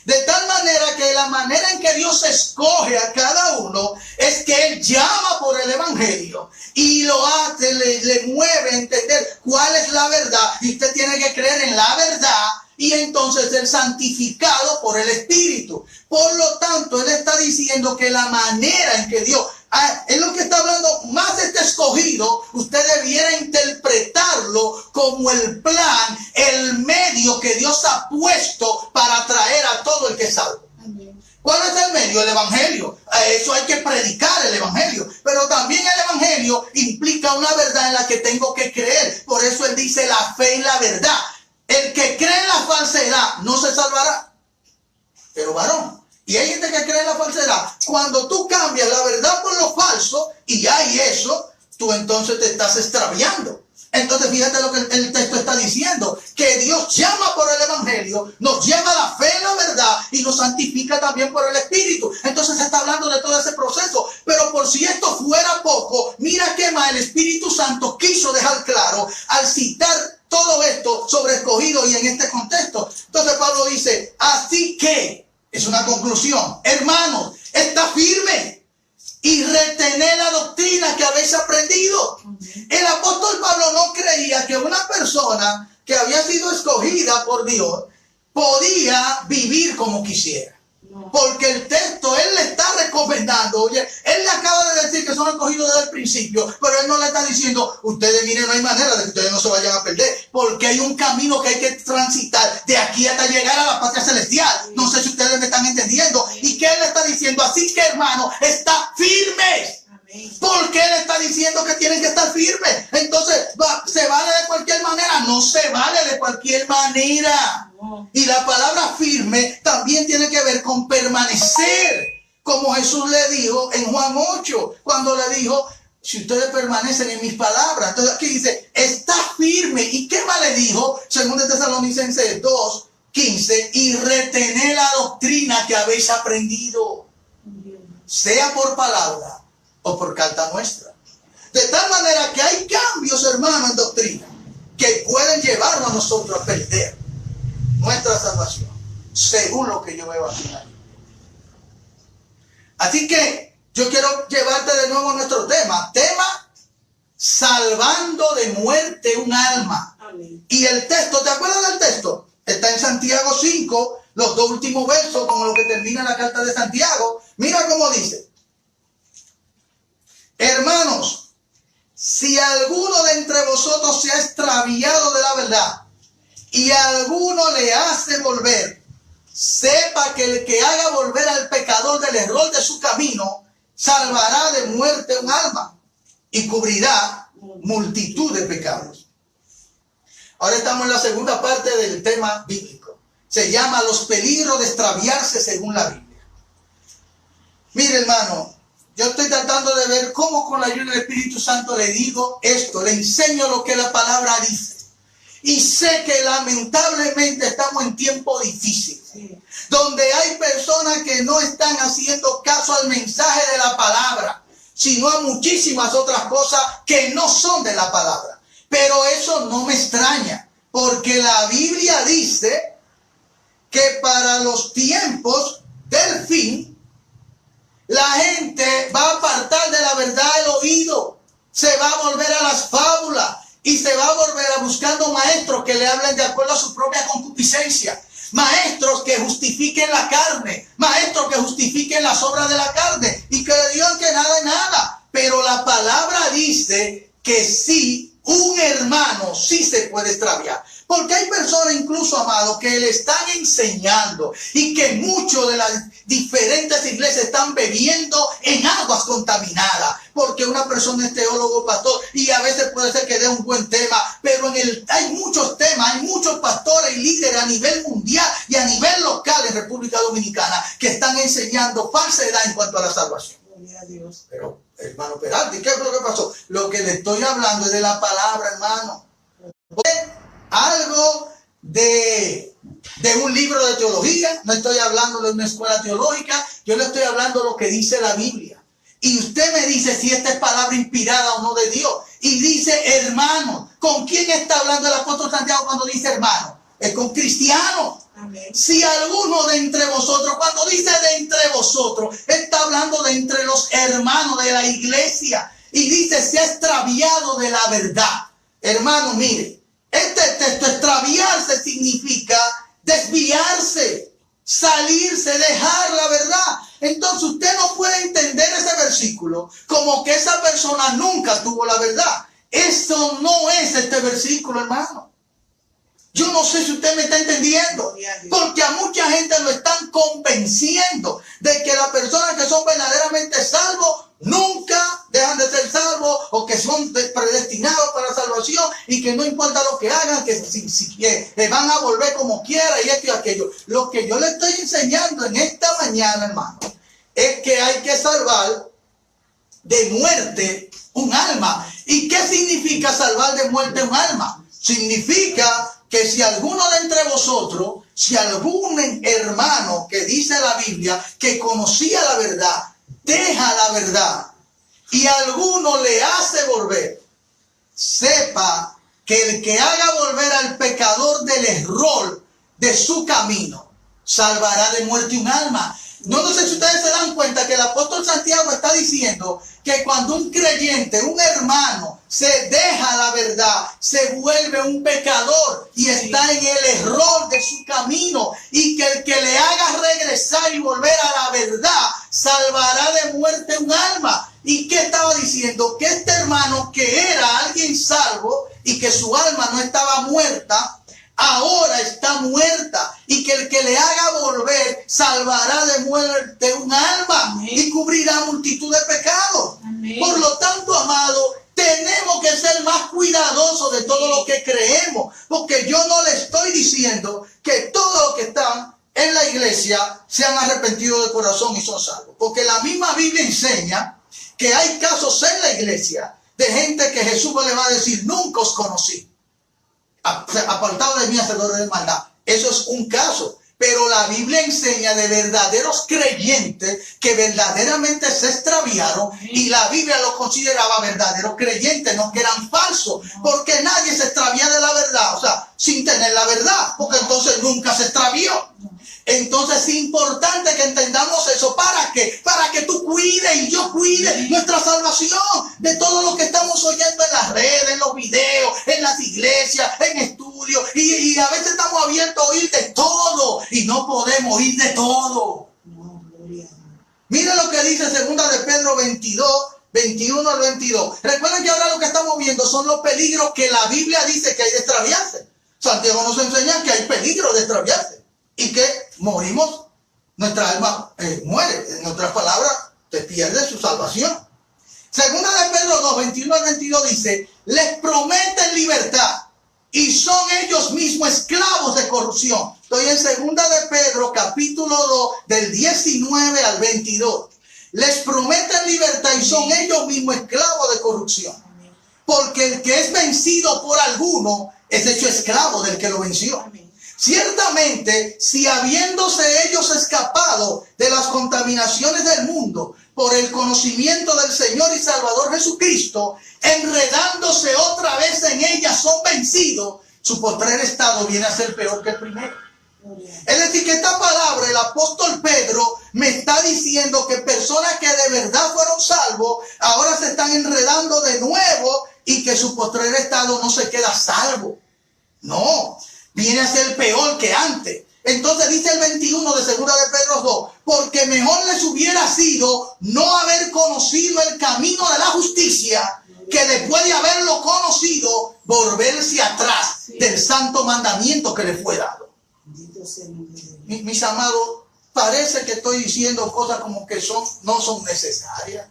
De tal manera que la manera en que Dios escoge a cada uno es que Él llama por el Evangelio y lo hace, le mueve a entender cuál es la verdad. Y usted tiene que creer en la verdad y entonces ser santificado por el Espíritu. Por lo tanto, Él está diciendo que la manera en que Dios... es lo que está hablando, más este escogido, usted debiera interpretarlo como el plan, el medio que Dios ha puesto para atraer a todo el que salva. ¿Cuál es el medio? El Evangelio. A eso hay que predicar el Evangelio. Pero también el Evangelio implica una verdad en la que tengo que creer. Por eso Él dice la fe en la verdad. El que cree en la falsedad no se salvará. Pero varón, y hay gente que cree en la falsedad. Cuando tú cambias la verdad por lo falso y hay eso, tú entonces te estás extraviando. Entonces fíjate lo que el texto está diciendo, que Dios llama por el evangelio, nos lleva a la fe en la verdad y nos santifica también por el Espíritu. Entonces se está hablando de todo ese proceso. Pero por si esto fuera poco, mira que más el Espíritu Santo quiso dejar claro al citar todo esto sobre escogido y en este contexto. Entonces Pablo dice, así que, es una conclusión, hermanos, está firme y retener la doctrina que habéis aprendido. El apóstol Pablo no creía que una persona que había sido escogida por Dios podía vivir como quisiera. Porque el texto, él le está recomendando, oye, él le acaba de decir que son escogidos desde el principio, pero él no le está diciendo, ustedes miren, no hay manera de que ustedes no se vayan a perder, porque hay un camino que hay que transitar de aquí hasta llegar a la patria celestial. No sé si ustedes me están entendiendo. ¿Y qué él le está diciendo? Así que, hermano, está firmes. Porque él está diciendo que tienen que estar firmes. Entonces, ¿se vale de cualquier manera? No se vale de cualquier manera. Y la palabra firme también tiene que ver con permanecer. Como Jesús le dijo en Juan 8, cuando le dijo, si ustedes permanecen en mis palabras. Entonces aquí dice, está firme. ¿Y qué más le dijo? Según de Tesalonicenses 2:15, y retener la doctrina que habéis aprendido, sea por palabra o por carta nuestra. De tal manera que hay cambios, hermanos, en doctrina que pueden llevarnos a nosotros a perder nuestra salvación, según lo que yo veo aquí. Así que yo quiero llevarte de nuevo a nuestro tema, salvando de muerte un alma. Amén. Y el texto, ¿te acuerdas del texto? Está en Santiago 5, los dos últimos versos, como lo que termina la carta de Santiago. Mira cómo dice: hermanos, si alguno de entre vosotros se ha extraviado de la verdad y alguno le hace volver, sepa que el que haga volver al pecador del error de su camino, salvará de muerte un alma y cubrirá multitud de pecados. Ahora estamos en la segunda parte del tema bíblico. Se llama los peligros de extraviarse según la Biblia. Mire, hermano, yo estoy tratando de ver cómo con la ayuda del Espíritu Santo le digo esto, le enseño lo que la palabra dice. Y sé que lamentablemente estamos en tiempos difíciles, donde hay personas que no están haciendo caso al mensaje de la palabra, sino a muchísimas otras cosas que no son de la palabra. Pero eso no me extraña, porque la Biblia dice que para los tiempos del fin, la gente va a apartar de la verdad el oído, se va a volver a las fábulas y se va a volver a buscando maestros que le hablen de acuerdo a su propia concupiscencia, maestros que justifiquen la carne, maestros que justifiquen las obras de la carne y que le digan que nada es nada. Pero la palabra dice que sí, un hermano sí se puede extraviar. Porque hay personas incluso, amados, que le están enseñando y que muchos de las diferentes iglesias están bebiendo en aguas contaminadas. Porque una persona es teólogo, pastor, y a veces puede ser que dé un buen tema, pero hay muchos temas, hay muchos pastores y líderes a nivel mundial y a nivel local en República Dominicana que están enseñando falsedad en cuanto a la salvación. Dios. Pero, hermano Peralta, ¿qué es lo que pasó? Lo que le estoy hablando es de la palabra, hermano. Algo de un libro de teología, no estoy hablando de una escuela teológica, yo le estoy hablando de lo que dice la Biblia. Y usted me dice si esta es palabra inspirada o no de Dios. Y dice hermano. ¿Con quién está hablando el apóstol Santiago cuando dice hermano? Es con cristianos. Amén. Si alguno de entre vosotros, cuando dice de entre vosotros, está hablando de entre los hermanos de la iglesia. Y dice se ha extraviado de la verdad. Hermano, mire. Este texto, extraviarse, significa desviarse, salirse, dejar la verdad. Entonces usted no puede entender ese versículo como que esa persona nunca tuvo la verdad. Eso no es este versículo, hermano. Yo no sé si usted me está entendiendo, porque a mucha gente lo están convenciendo de que las personas que son verdaderamente salvos nunca dejan de ser salvos o que son predestinados para la salvación y que no importa lo que hagan, que si van a volver como quiera y esto y aquello. Lo que yo le estoy enseñando en esta mañana, hermano, es que hay que salvar de muerte un alma. ¿Y qué ¿Qué significa salvar de muerte un alma? Significa que si alguno de entre vosotros, si algún hermano que dice la Biblia que conocía la verdad, deja la verdad y alguno le hace volver, sepa que el que haga volver al pecador del error de su camino, salvará de muerte un alma. No sé si ustedes se dan cuenta que el apóstol Santiago está diciendo que cuando un creyente, un hermano, se deja la verdad, se vuelve un pecador y está en el error de su camino, y que el que le haga regresar y volver a la verdad, salvará de muerte un alma. ¿Y qué estaba diciendo? Que este hermano, que era alguien salvo y que su alma no estaba muerta, ahora está muerta, y que el que le haga volver salvará de muerte un alma. Amén. Y cubrirá multitud de pecados. Amén. Por lo tanto, amado, tenemos que ser más cuidadosos de todo lo que creemos, porque yo no le estoy diciendo que todos los que están en la iglesia se han arrepentido de corazón y son salvos, porque la misma Biblia enseña que hay casos en la iglesia de gente que Jesús le va a decir: nunca os conocí, apartado de mí, hacedores de maldad. Eso es un caso. Pero la Biblia enseña de verdaderos creyentes que verdaderamente se extraviaron, y la Biblia los consideraba verdaderos creyentes, no que eran falsos, porque nadie se extravía de la verdad, o sea, sin tener la verdad, porque entonces nunca se extravió. Entonces es importante que entendamos eso. ¿Para qué? Para que tú cuides y yo cuide nuestra salvación de todo lo que estamos oyendo en las redes, en los videos, en las iglesias, en estudios. Y a veces estamos abiertos a oír de todo y no podemos oír de todo. Miren lo que dice 2 de Pedro 22, 21 al 22. Recuerden que ahora lo que estamos viendo son los peligros que la Biblia dice que hay de extraviarse. Santiago nos enseña que hay peligro de extraviarse y que morimos, nuestra alma muere. En otras palabras, te pierde su salvación. Segunda de Pedro 2, 21 al 22 dice: les prometen libertad y son ellos mismos esclavos de corrupción. Estoy en segunda de Pedro capítulo 2 del 19 al 22. Les prometen libertad y son ellos mismos esclavos de corrupción. Porque el que es vencido por alguno es hecho esclavo del que lo venció. Ciertamente, si habiéndose ellos escapado de las contaminaciones del mundo por el conocimiento del Señor y Salvador Jesucristo, enredándose otra vez en ellas, son vencidos, su postrer estado viene a ser peor que el primero. Es decir, que esta palabra, el apóstol Pedro me está diciendo que personas que de verdad fueron salvos, ahora se están enredando de nuevo, y que su postrer estado no se queda salvo. No, viene a ser peor que antes. Entonces dice el 21 de segunda de Pedro 2, porque mejor les hubiera sido no haber conocido el camino de la justicia, que después de haberlo conocido, volverse atrás del santo mandamiento que les fue dado. Mis amados, parece que estoy diciendo cosas como que no son necesarias.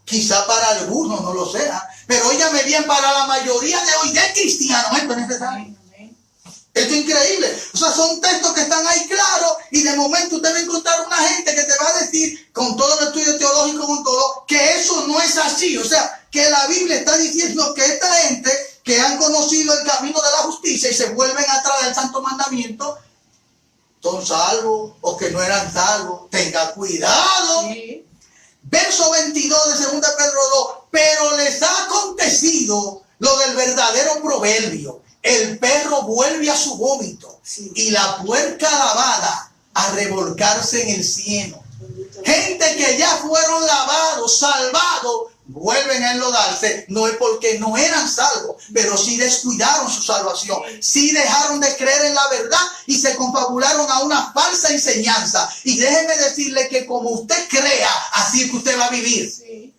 Quizá para algunos no lo sea, pero óigame bien, para la mayoría de hoy de cristianos esto es necesario. Esto es increíble. O sea, son textos que están ahí claros, y de momento usted va a encontrar una gente que te va a decir, con todo el estudio teológico, con todo, que eso no es así. O sea, que la Biblia está diciendo que esta gente que han conocido el camino de la justicia y se vuelven atrás del santo mandamiento, son salvos o que no eran salvos. Tenga cuidado. Sí. Verso 22 de 2 Pedro 2, pero les ha acontecido lo del verdadero proverbio: el perro vuelve a su vómito, sí, y la puerca lavada a revolcarse en el cieno. Gente que ya fueron lavados, salvados, vuelven a enlodarse. No es porque no eran salvos, pero sí descuidaron su salvación, sí dejaron de creer en la verdad y se confabularon a una falsa enseñanza. Y déjeme decirle que como usted crea, así es que usted va a vivir. Sí.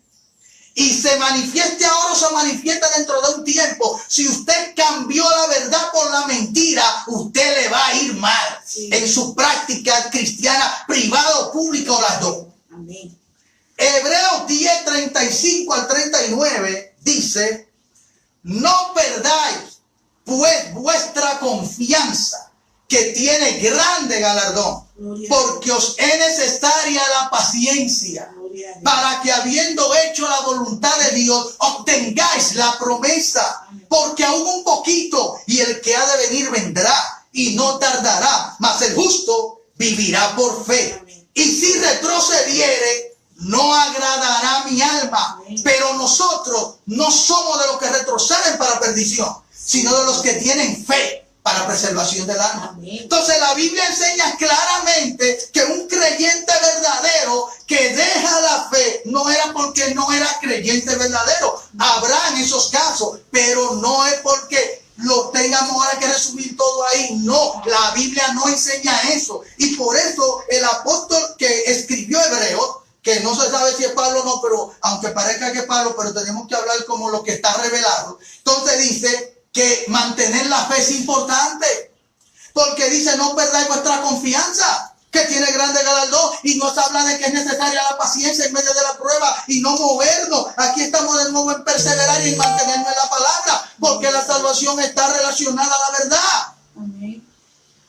Y se manifieste ahora o se manifiesta dentro de un tiempo, si usted cambió la verdad por la mentira, usted le va a ir mal, sí, en su práctica cristiana, privada o pública, o las dos. Amén. Hebreos 10, 35 al 39 dice: no perdáis pues vuestra confianza, que tiene grande galardón, porque os es necesaria la paciencia, Gloria a Dios. para que habiendo hecho la voluntad de Dios, obtengáis la promesa. Porque aún un poquito, y el que ha de venir vendrá, y no tardará, mas el justo vivirá por fe. Y si retrocediere, no agradará mi alma. Pero nosotros no somos de los que retroceden para perdición, sino de los que tienen fe para preservación del alma. Entonces la Biblia enseña claramente que un creyente verdadero que deja la fe no era porque no era creyente verdadero. Habrán esos casos, pero no es porque lo tengamos ahora que resumir todo ahí. No, la Biblia no enseña eso. Y por eso el apóstol que escribió Hebreos, que no se sabe si es Pablo o no, pero aunque parezca que es Pablo, pero tenemos que hablar como lo que está revelado. Entonces dice que mantener la fe es importante, porque dice: no perdáis vuestra confianza, que tiene grande galardón. Y nos habla de que es necesaria la paciencia en medio de la prueba y no movernos. Aquí estamos de nuevo en perseverar y en mantenernos en la palabra, porque la salvación está relacionada a la verdad. Amén.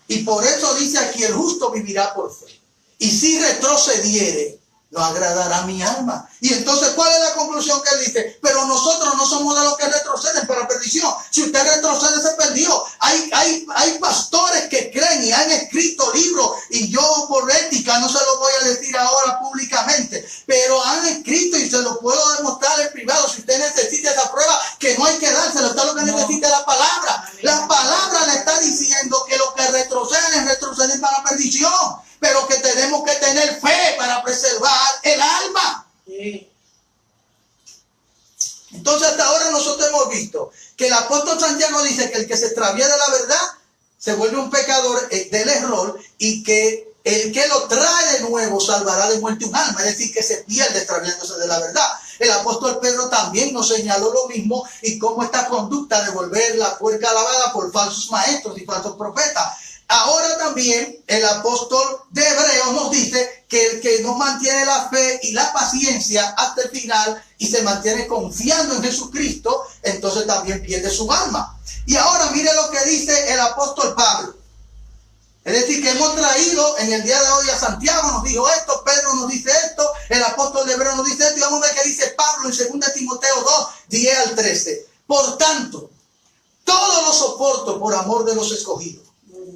Y por eso dice aquí: el justo vivirá por fe. Y si retrocediere, no agradará mi alma. Y entonces, ¿cuál es la conclusión que él dice? Pero nosotros no somos de los que retroceden para perdición. Si usted retrocede, se perdió. Hay pastores que creen y han escrito libros, y yo por ética no se lo voy a decir ahora públicamente, pero han escrito, y se lo puedo demostrar en privado. Si usted necesita esa prueba, que no hay que dárselo, usted lo que necesita es la palabra. La palabra le está diciendo que los que retroceden para perdición, pero que tenemos que tener fe para preservar el alma. Sí. Entonces, hasta ahora nosotros hemos visto que el apóstol Santiago dice que el que se extravía de la verdad se vuelve un pecador del error, y que el que lo trae de nuevo salvará de muerte un alma, es decir, que se pierde extraviándose de la verdad. El apóstol Pedro también nos señaló lo mismo, y cómo esta conducta de volver la puerca lavada por falsos maestros y falsos profetas. Ahora también el apóstol de Hebreos nos dice que el que no mantiene la fe y la paciencia hasta el final y se mantiene confiando en Jesucristo, entonces también pierde su alma. Y ahora mire lo que dice el apóstol Pablo. Es decir, que hemos traído en el día de hoy a Santiago, nos dijo esto, Pedro nos dice esto, el apóstol de Hebreos nos dice esto, y vamos a ver qué dice Pablo en 2 Timoteo 2, 10 al 13. Por tanto, todo lo soporto por amor de los escogidos,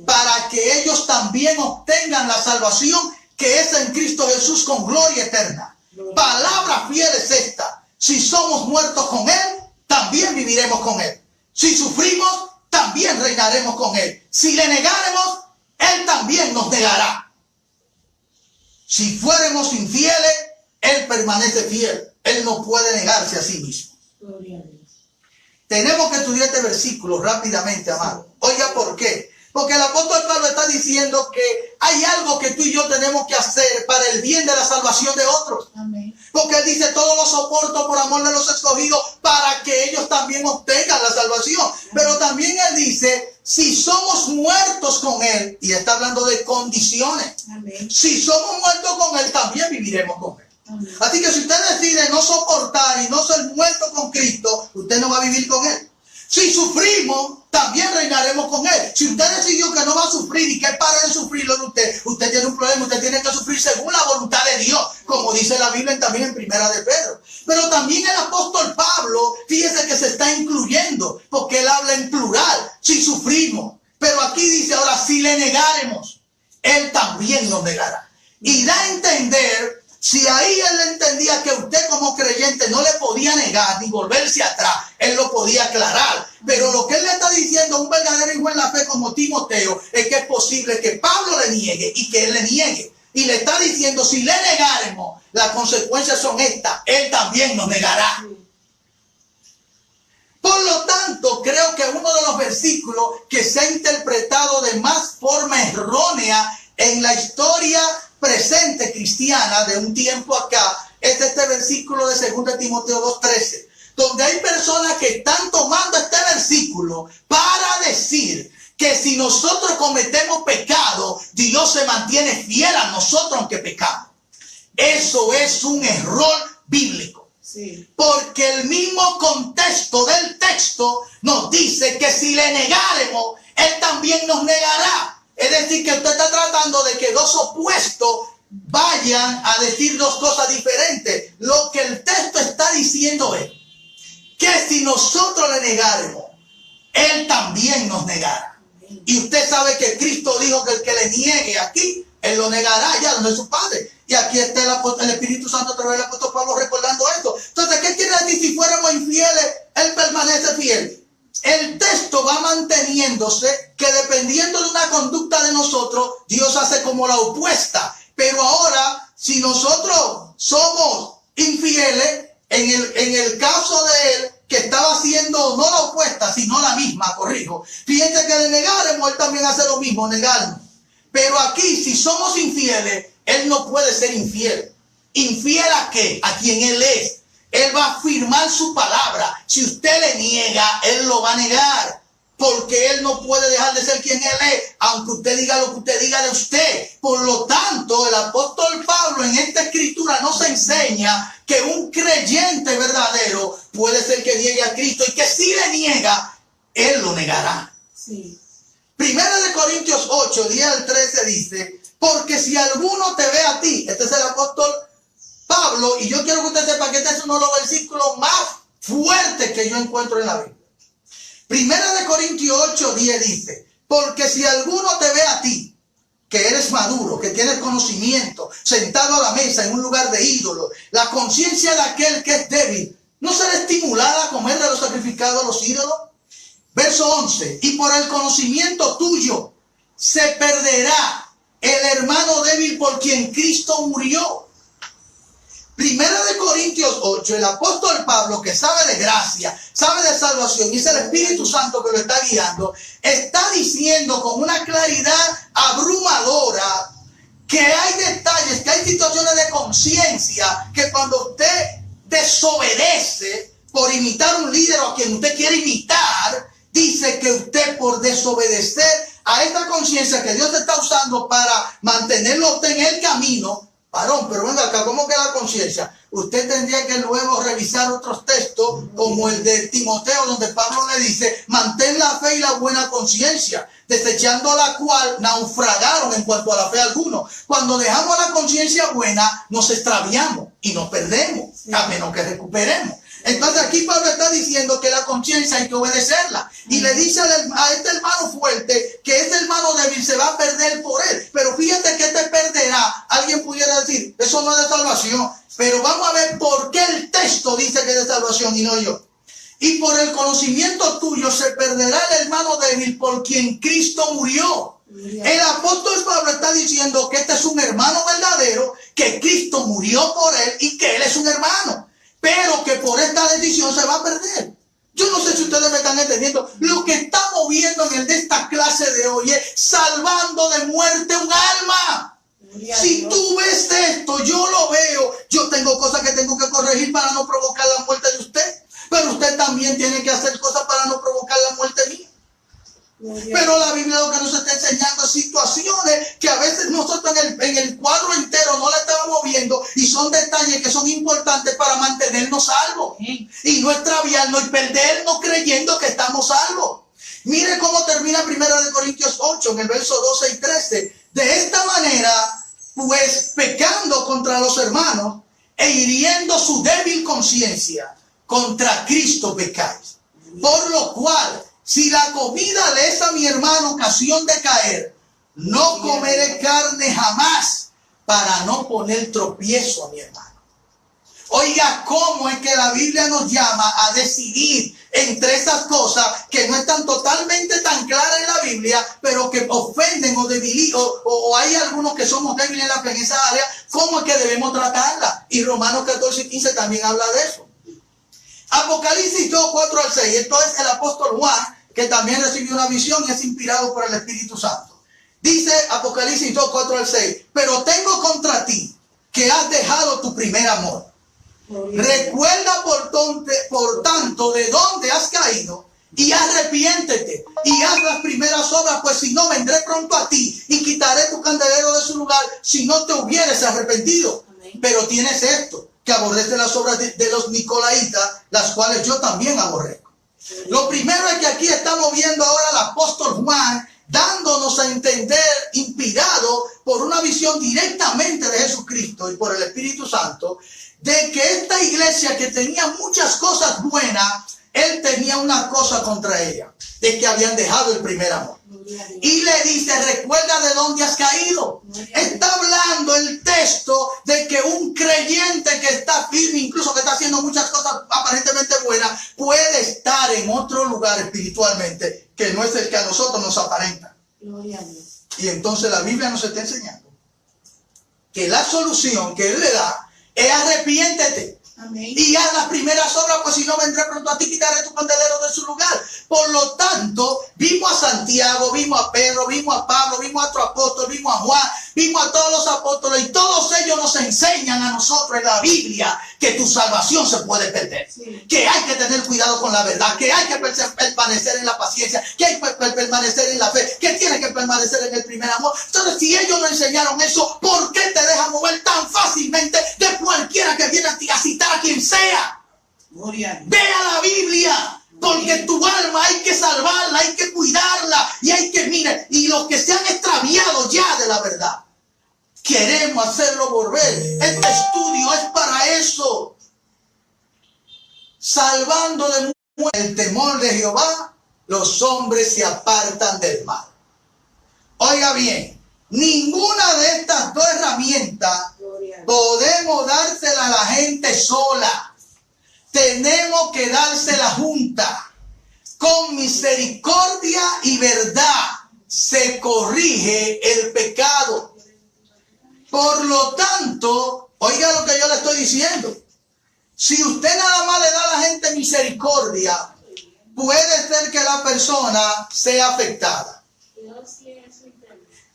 para que ellos también obtengan la salvación que es en Cristo Jesús con gloria eterna. Palabra fiel es esta: si somos muertos con Él, también viviremos con Él. Si sufrimos, también reinaremos con Él. Si le negaremos, Él también nos negará. Si fuéramos infieles, Él permanece fiel. Él no puede negarse a sí mismo. Gloria a Dios. Tenemos que estudiar este versículo rápidamente, amado. Oiga, ¿por qué? Porque el apóstol Pablo está diciendo que hay algo que tú y yo tenemos que hacer para el bien de la salvación de otros. Amén. Porque él dice: todo lo soporto por amor de los escogidos, para que ellos también obtengan la salvación. Pero también él dice: si somos muertos con Él, y está hablando de condiciones. Amén. Si somos muertos con Él, también viviremos con Él. Amén. Así que si usted decide no soportar y no ser muerto con Cristo, usted no va a vivir con Él. Si sufrimos, también reinaremos con Él. Si usted decidió que no va a sufrir y que para de sufrirlo en usted tiene un problema. Usted tiene que sufrir según la voluntad de Dios, como dice la Biblia también en Primera de Pedro. Pero también el apóstol Pablo, fíjese que se está incluyendo, porque él habla en plural: si sufrimos. Pero aquí dice ahora: si le negaremos, Él también nos negará. Y da a entender, si ahí él entendía que usted como creyente no le podía negar ni volverse atrás, él lo podía aclarar. Pero lo que él le está diciendo a un verdadero hijo en la fe como Timoteo es que es posible que Pablo le niegue y que él le niegue. Y le está diciendo: si le negaremos, las consecuencias son estas: Él también nos negará. Por lo tanto, creo que uno de los versículos que se ha interpretado de más forma errónea en la historia presente cristiana de un tiempo acá es este versículo de 2 Timoteo 2:13, donde hay personas que están tomando este versículo para decir que si nosotros cometemos pecado, Dios se mantiene fiel a nosotros aunque pecamos. Eso es un error bíblico. Sí. Porque el mismo contexto del texto nos dice que si le negaremos, Él también nos negará. Es decir, que usted está tratando de que dos opuestos vayan a decir dos cosas diferentes. Lo que el texto está diciendo es que si nosotros le negáramos, Él también nos negará. Y usted sabe que Cristo dijo que el que le niegue aquí, Él lo negará allá donde es su Padre. Y aquí está el Espíritu Santo a través del apóstol Pablo recordando esto. Entonces, ¿qué quiere decir? Si fuéramos infieles, Él permanece fiel. El texto va manteniéndose que dependiendo de una conducta de nosotros, Dios hace como la opuesta. Pero ahora, si nosotros somos infieles, en el caso de Él, que estaba haciendo no la opuesta, sino la misma, corrijo. Fíjense que de negaremos, Él también hace lo mismo, negarnos. Pero aquí, si somos infieles, Él no puede ser infiel. ¿Infiel a qué? A quien Él es. Él va a afirmar su palabra. Si usted le niega, Él lo va a negar. Porque Él no puede dejar de ser quien Él es, aunque usted diga lo que usted diga de usted. Por lo tanto, el apóstol Pablo en esta escritura nos enseña que un creyente verdadero puede ser que niegue a Cristo y que si le niega, Él lo negará. Sí. Primera de Corintios 8, 10 al 13 dice, porque si alguno te ve a ti, este es el apóstol Pablo, y yo quiero que usted sepa que este es uno de los versículos más fuertes que yo encuentro en la Biblia. Primera de Corintios 8, 10 dice, porque si alguno te ve a ti, que eres maduro, que tienes conocimiento, sentado a la mesa en un lugar de ídolo, la conciencia de aquel que es débil, ¿no será estimulada a comer de lo sacrificado a los ídolos? Verso 11, y por el conocimiento tuyo se perderá el hermano débil por quien Cristo murió. Primera de Corintios 8, el apóstol Pablo, que sabe de gracia, sabe de salvación, y es el Espíritu Santo que lo está guiando, está diciendo con una claridad abrumadora que hay detalles, que hay situaciones de conciencia, que cuando usted desobedece por imitar un líder o a quien usted quiere imitar, dice que usted por desobedecer a esta conciencia que Dios está usando para mantenerlo usted en el camino. Varón, pero venga acá, ¿cómo que la conciencia? Usted tendría que luego revisar otros textos, como el de Timoteo, donde Pablo le dice, mantén la fe y la buena conciencia, desechando la cual naufragaron en cuanto a la fe alguno. Cuando dejamos la conciencia buena, nos extraviamos y nos perdemos, a menos que recuperemos. Entonces aquí Pablo está diciendo que la conciencia hay que obedecerla. Y le dice a este hermano fuerte que este hermano débil se va a perder por él. Pero fíjate que te perderá. Alguien pudiera decir, eso no es de salvación. Pero vamos a ver por qué el texto dice que es de salvación y no yo. Y por el conocimiento tuyo se perderá el hermano débil por quien Cristo murió. El apóstol Pablo está diciendo que este es un hermano verdadero, que Cristo murió por él y que él es un hermano. Pero que por esta decisión se va a perder. Yo no sé si ustedes me están entendiendo. Lo que estamos viendo en el de esta clase de hoy es salvando de muerte un alma. Si tú ves esto, yo lo veo. Yo tengo cosas que tengo que corregir para no provocar la muerte de usted. Pero usted también tiene que hacer cosas para no provocar la muerte mía. Pero la Biblia lo que nos está enseñando es situaciones que a veces nosotros en el cuadro entero no la estamos viendo, y son detalles que son importantes para mantenernos salvos y no extraviarnos y perdernos creyendo que estamos salvos. Mire cómo termina 1 Corintios 8 en el verso 12 y 13. De esta manera, pues pecando contra los hermanos e hiriendo su débil conciencia, contra Cristo pecáis. Por lo cual, si la comida le es a mi hermano ocasión de caer, no comeré carne jamás para no poner tropiezo a mi hermano. Oiga, cómo es que la Biblia nos llama a decidir entre esas cosas que no están totalmente tan claras en la Biblia, pero que ofenden o debilitan, o hay algunos que somos débiles en esa área. ¿Cómo es que debemos tratarla? Y Romanos 14 y 15 también habla de eso. Apocalipsis 2, 4 al 6. Esto es el apóstol Juan, que también recibió una visión y es inspirado por el Espíritu Santo. Dice Apocalipsis 2, 4 al 6. Pero tengo contra ti que has dejado tu primer amor. Recuerda por tanto de dónde has caído y arrepiéntete y haz las primeras obras, pues si no vendré pronto a ti y quitaré tu candelero de su lugar si no te hubieres arrepentido. Amén. Pero tienes esto, que aborrece las obras de los nicolaitas, las cuales yo también aborrezco. Lo primero es que aquí estamos viendo ahora al apóstol Juan dándonos a entender, inspirado por una visión directamente de Jesucristo y por el Espíritu Santo, de que esta iglesia, que tenía muchas cosas buenas, él tenía una cosa contra ella, de que habían dejado el primer amor. Y le dice, recuerda de dónde has caído. Está hablando el texto de que un creyente que está firme, incluso que está haciendo muchas cosas aparentemente buenas, puede estar en otro lugar espiritualmente que no es el que a nosotros nos aparenta. Y entonces la Biblia nos está enseñando que la solución que él le da es: arrepiéntete. Amén. Y haz las primeras obras, pues si no, vendré pronto a ti, quitaré tu candelero de su lugar. Por lo tanto, vimos a Santiago, vimos a Pedro, vimos a Pablo, vimos a otro apóstol, vimos a Juan, vimos a todos los apóstoles, y todos ellos nos enseñan a nosotros en la Biblia que tu salvación se puede perder, que hay que tener cuidado con la verdad, que hay que permanecer en la paciencia, que hay que permanecer en la fe, que tienes que permanecer en el primer amor. Entonces, si ellos no enseñaron eso, ¿por qué te dejas mover tan fácilmente de cualquiera que viene a ti a citar a quien sea? Ve a la Biblia, porque tu alma hay que salvarla, hay que cuidarla, y hay que, mire, y los que se han extraviado ya de la verdad, queremos hacerlo volver. Este estudio es para eso. Salvando de el temor de Jehová, los hombres se apartan del mal. Oiga bien, ninguna de estas dos herramientas podemos dársela a la gente sola. Tenemos que dársela junta. Con misericordia y verdad se corrige el pecado. Por lo tanto, oiga lo que yo le estoy diciendo. Si usted nada más le da a la gente misericordia, puede ser que la persona sea afectada.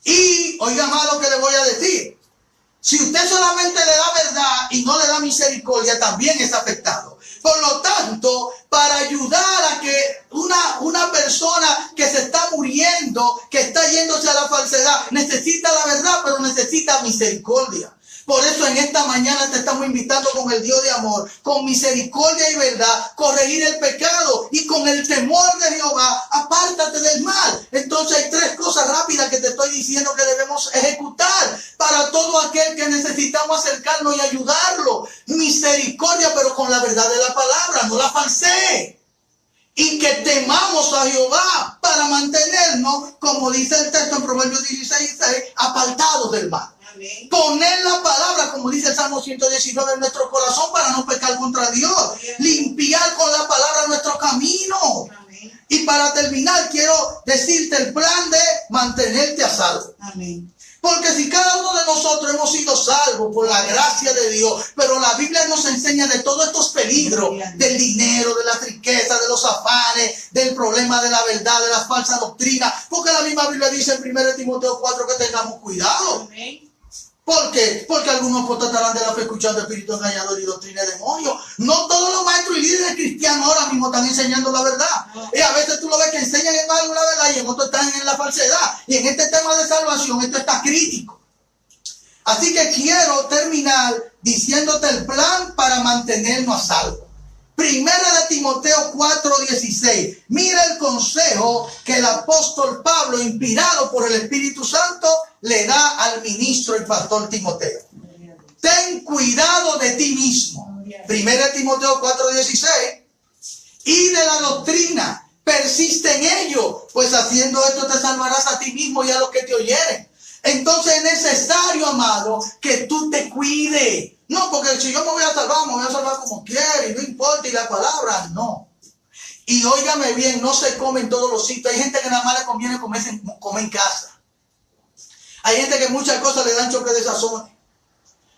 Y oiga más lo que le voy a decir. Si usted solamente le da verdad y no le da misericordia, también es afectado. Por lo tanto, para ayudar a que una persona que se está muriendo, que está yéndose a la falsedad, necesita la verdad, pero necesita misericordia. Por eso en esta mañana te estamos invitando con el Dios de amor, con misericordia y verdad, corregir el pecado, y con el temor de Jehová, apártate del mal. Entonces hay tres cosas rápidas que te estoy diciendo que debemos ejecutar para todo aquel que necesitamos acercarnos y ayudarlo. Misericordia, pero con la verdad de la palabra, no la falsee. Y que temamos a Jehová para mantenernos, como dice el texto en Proverbios 16:6, apartados del mal. Amén. Poner la palabra, como dice el Salmo 119, en nuestro corazón para no pecar contra Dios. Amén. Limpiar con la palabra nuestro camino. Amén. Y para terminar, quiero decirte el plan de mantenerte a salvo. Amén. Porque si cada uno de nosotros hemos sido salvos por la gracia de Dios, pero la Biblia nos enseña de todos estos peligros, del dinero, de las riquezas, de los afanes, del problema de la verdad, de las falsas doctrinas, porque la misma Biblia dice en 1 Timoteo 4 que tengamos cuidado. Amén. ¿Por qué? Porque algunos apostatarán de la fe escuchando espíritu engañador y doctrina de demonios. No todos los maestros y líderes cristianos ahora mismo están enseñando la verdad. Y a veces tú lo ves que enseñan en algo la verdad y en otro están en la falsedad. Y en este tema de salvación esto está crítico. Así que quiero terminar diciéndote el plan para mantenernos a salvo. Primera de Timoteo 4:16. Mira el consejo que el apóstol Pablo, inspirado por el Espíritu Santo, le da al ministro y pastor Timoteo. Ten cuidado de ti mismo. Primera de Timoteo 4:16. Y de la doctrina, persiste en ello, pues haciendo esto te salvarás a ti mismo y a los que te oyeren. Entonces es necesario, amado, que tú te cuides. No, porque si yo me voy a salvar como quiera y no importa, y la palabra, no. Y óigame bien, no se come en todos los sitios. Hay gente que nada más le conviene comer en casa. Hay gente que muchas cosas le dan choque de sazón.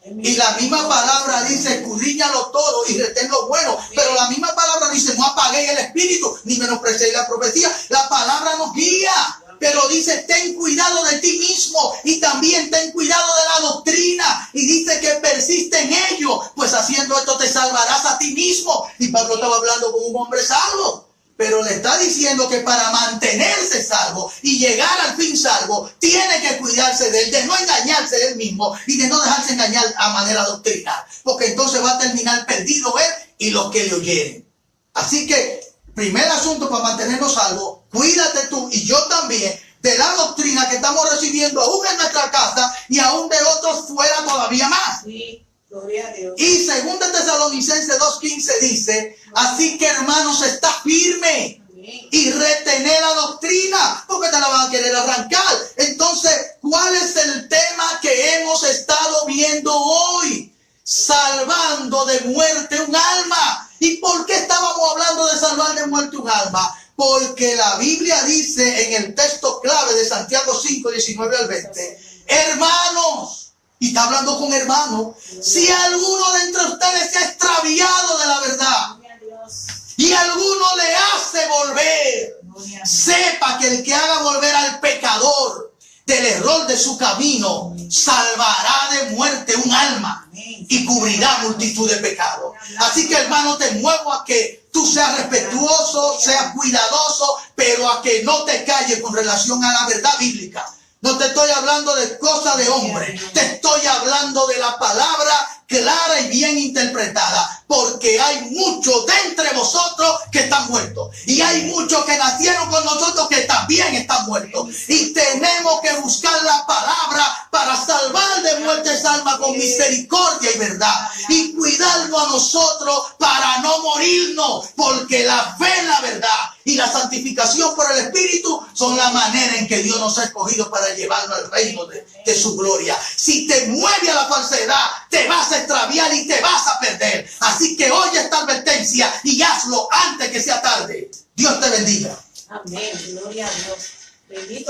Y la misma palabra dice, escudriñalo todo y retén lo bueno. Pero la misma palabra dice, no apaguéis el espíritu, ni menospreciéis la profecía. La palabra nos guía. Pero dice, ten cuidado de ti mismo y también ten cuidado de la doctrina. Y dice que persiste en ello, pues haciendo esto te salvarás a ti mismo. Y Pablo estaba hablando con un hombre salvo, pero le está diciendo que para mantenerse salvo y llegar al fin salvo, tiene que cuidarse de él, de no engañarse de él mismo y de no dejarse engañar a manera doctrinal. Porque entonces va a terminar perdido él y los que le oyeren. Así que, primer asunto para mantenernos salvos, cuídate tú y yo también de la doctrina que estamos recibiendo aún en nuestra casa y aún de otros fuera todavía más. Sí, gloria a Dios. Y 2 Tesalonicenses 2:15 dice, así que hermanos, está firme Amén. y retener la doctrina, porque te la van a querer arrancar. Entonces, ¿cuál es el tema que hemos estado viendo hoy? Salvando de muerte un alma. ¿Y por qué estábamos hablando de salvar de muerte un alma? Porque la Biblia dice en el texto clave de Santiago 5:19-20, hermanos, y está hablando con hermanos, si alguno de entre ustedes se ha extraviado de la verdad Gloria a Dios. y alguno le hace volver, Gloria a Dios. sepa que el que haga volver al pecador del error de su camino, salvará de muerte un alma y cubrirá multitud de pecados. Así que, hermano, te muevo a que tú seas respetuoso, seas cuidadoso, pero a que no te calles con relación a la verdad bíblica. No te estoy hablando de cosas de hombre, te estoy hablando de la palabra clara y bien interpretada, porque hay muchos de entre vosotros que están muertos y hay muchos que nacieron con nosotros que también están muertos, y tenemos que buscar la palabra para salvar de muerte esa alma con misericordia y verdad, y cuidarlo a nosotros para no morirnos, porque la fe en la verdad y la santificación por el Espíritu son la manera en que Dios nos ha escogido para llevarnos al reino de su gloria. Si te mueve a la falsedad, te vas a extraviar y te vas a perder. Así que oye esta advertencia y hazlo antes que sea tarde. Dios te bendiga. Amén. Gloria a Dios. Bendito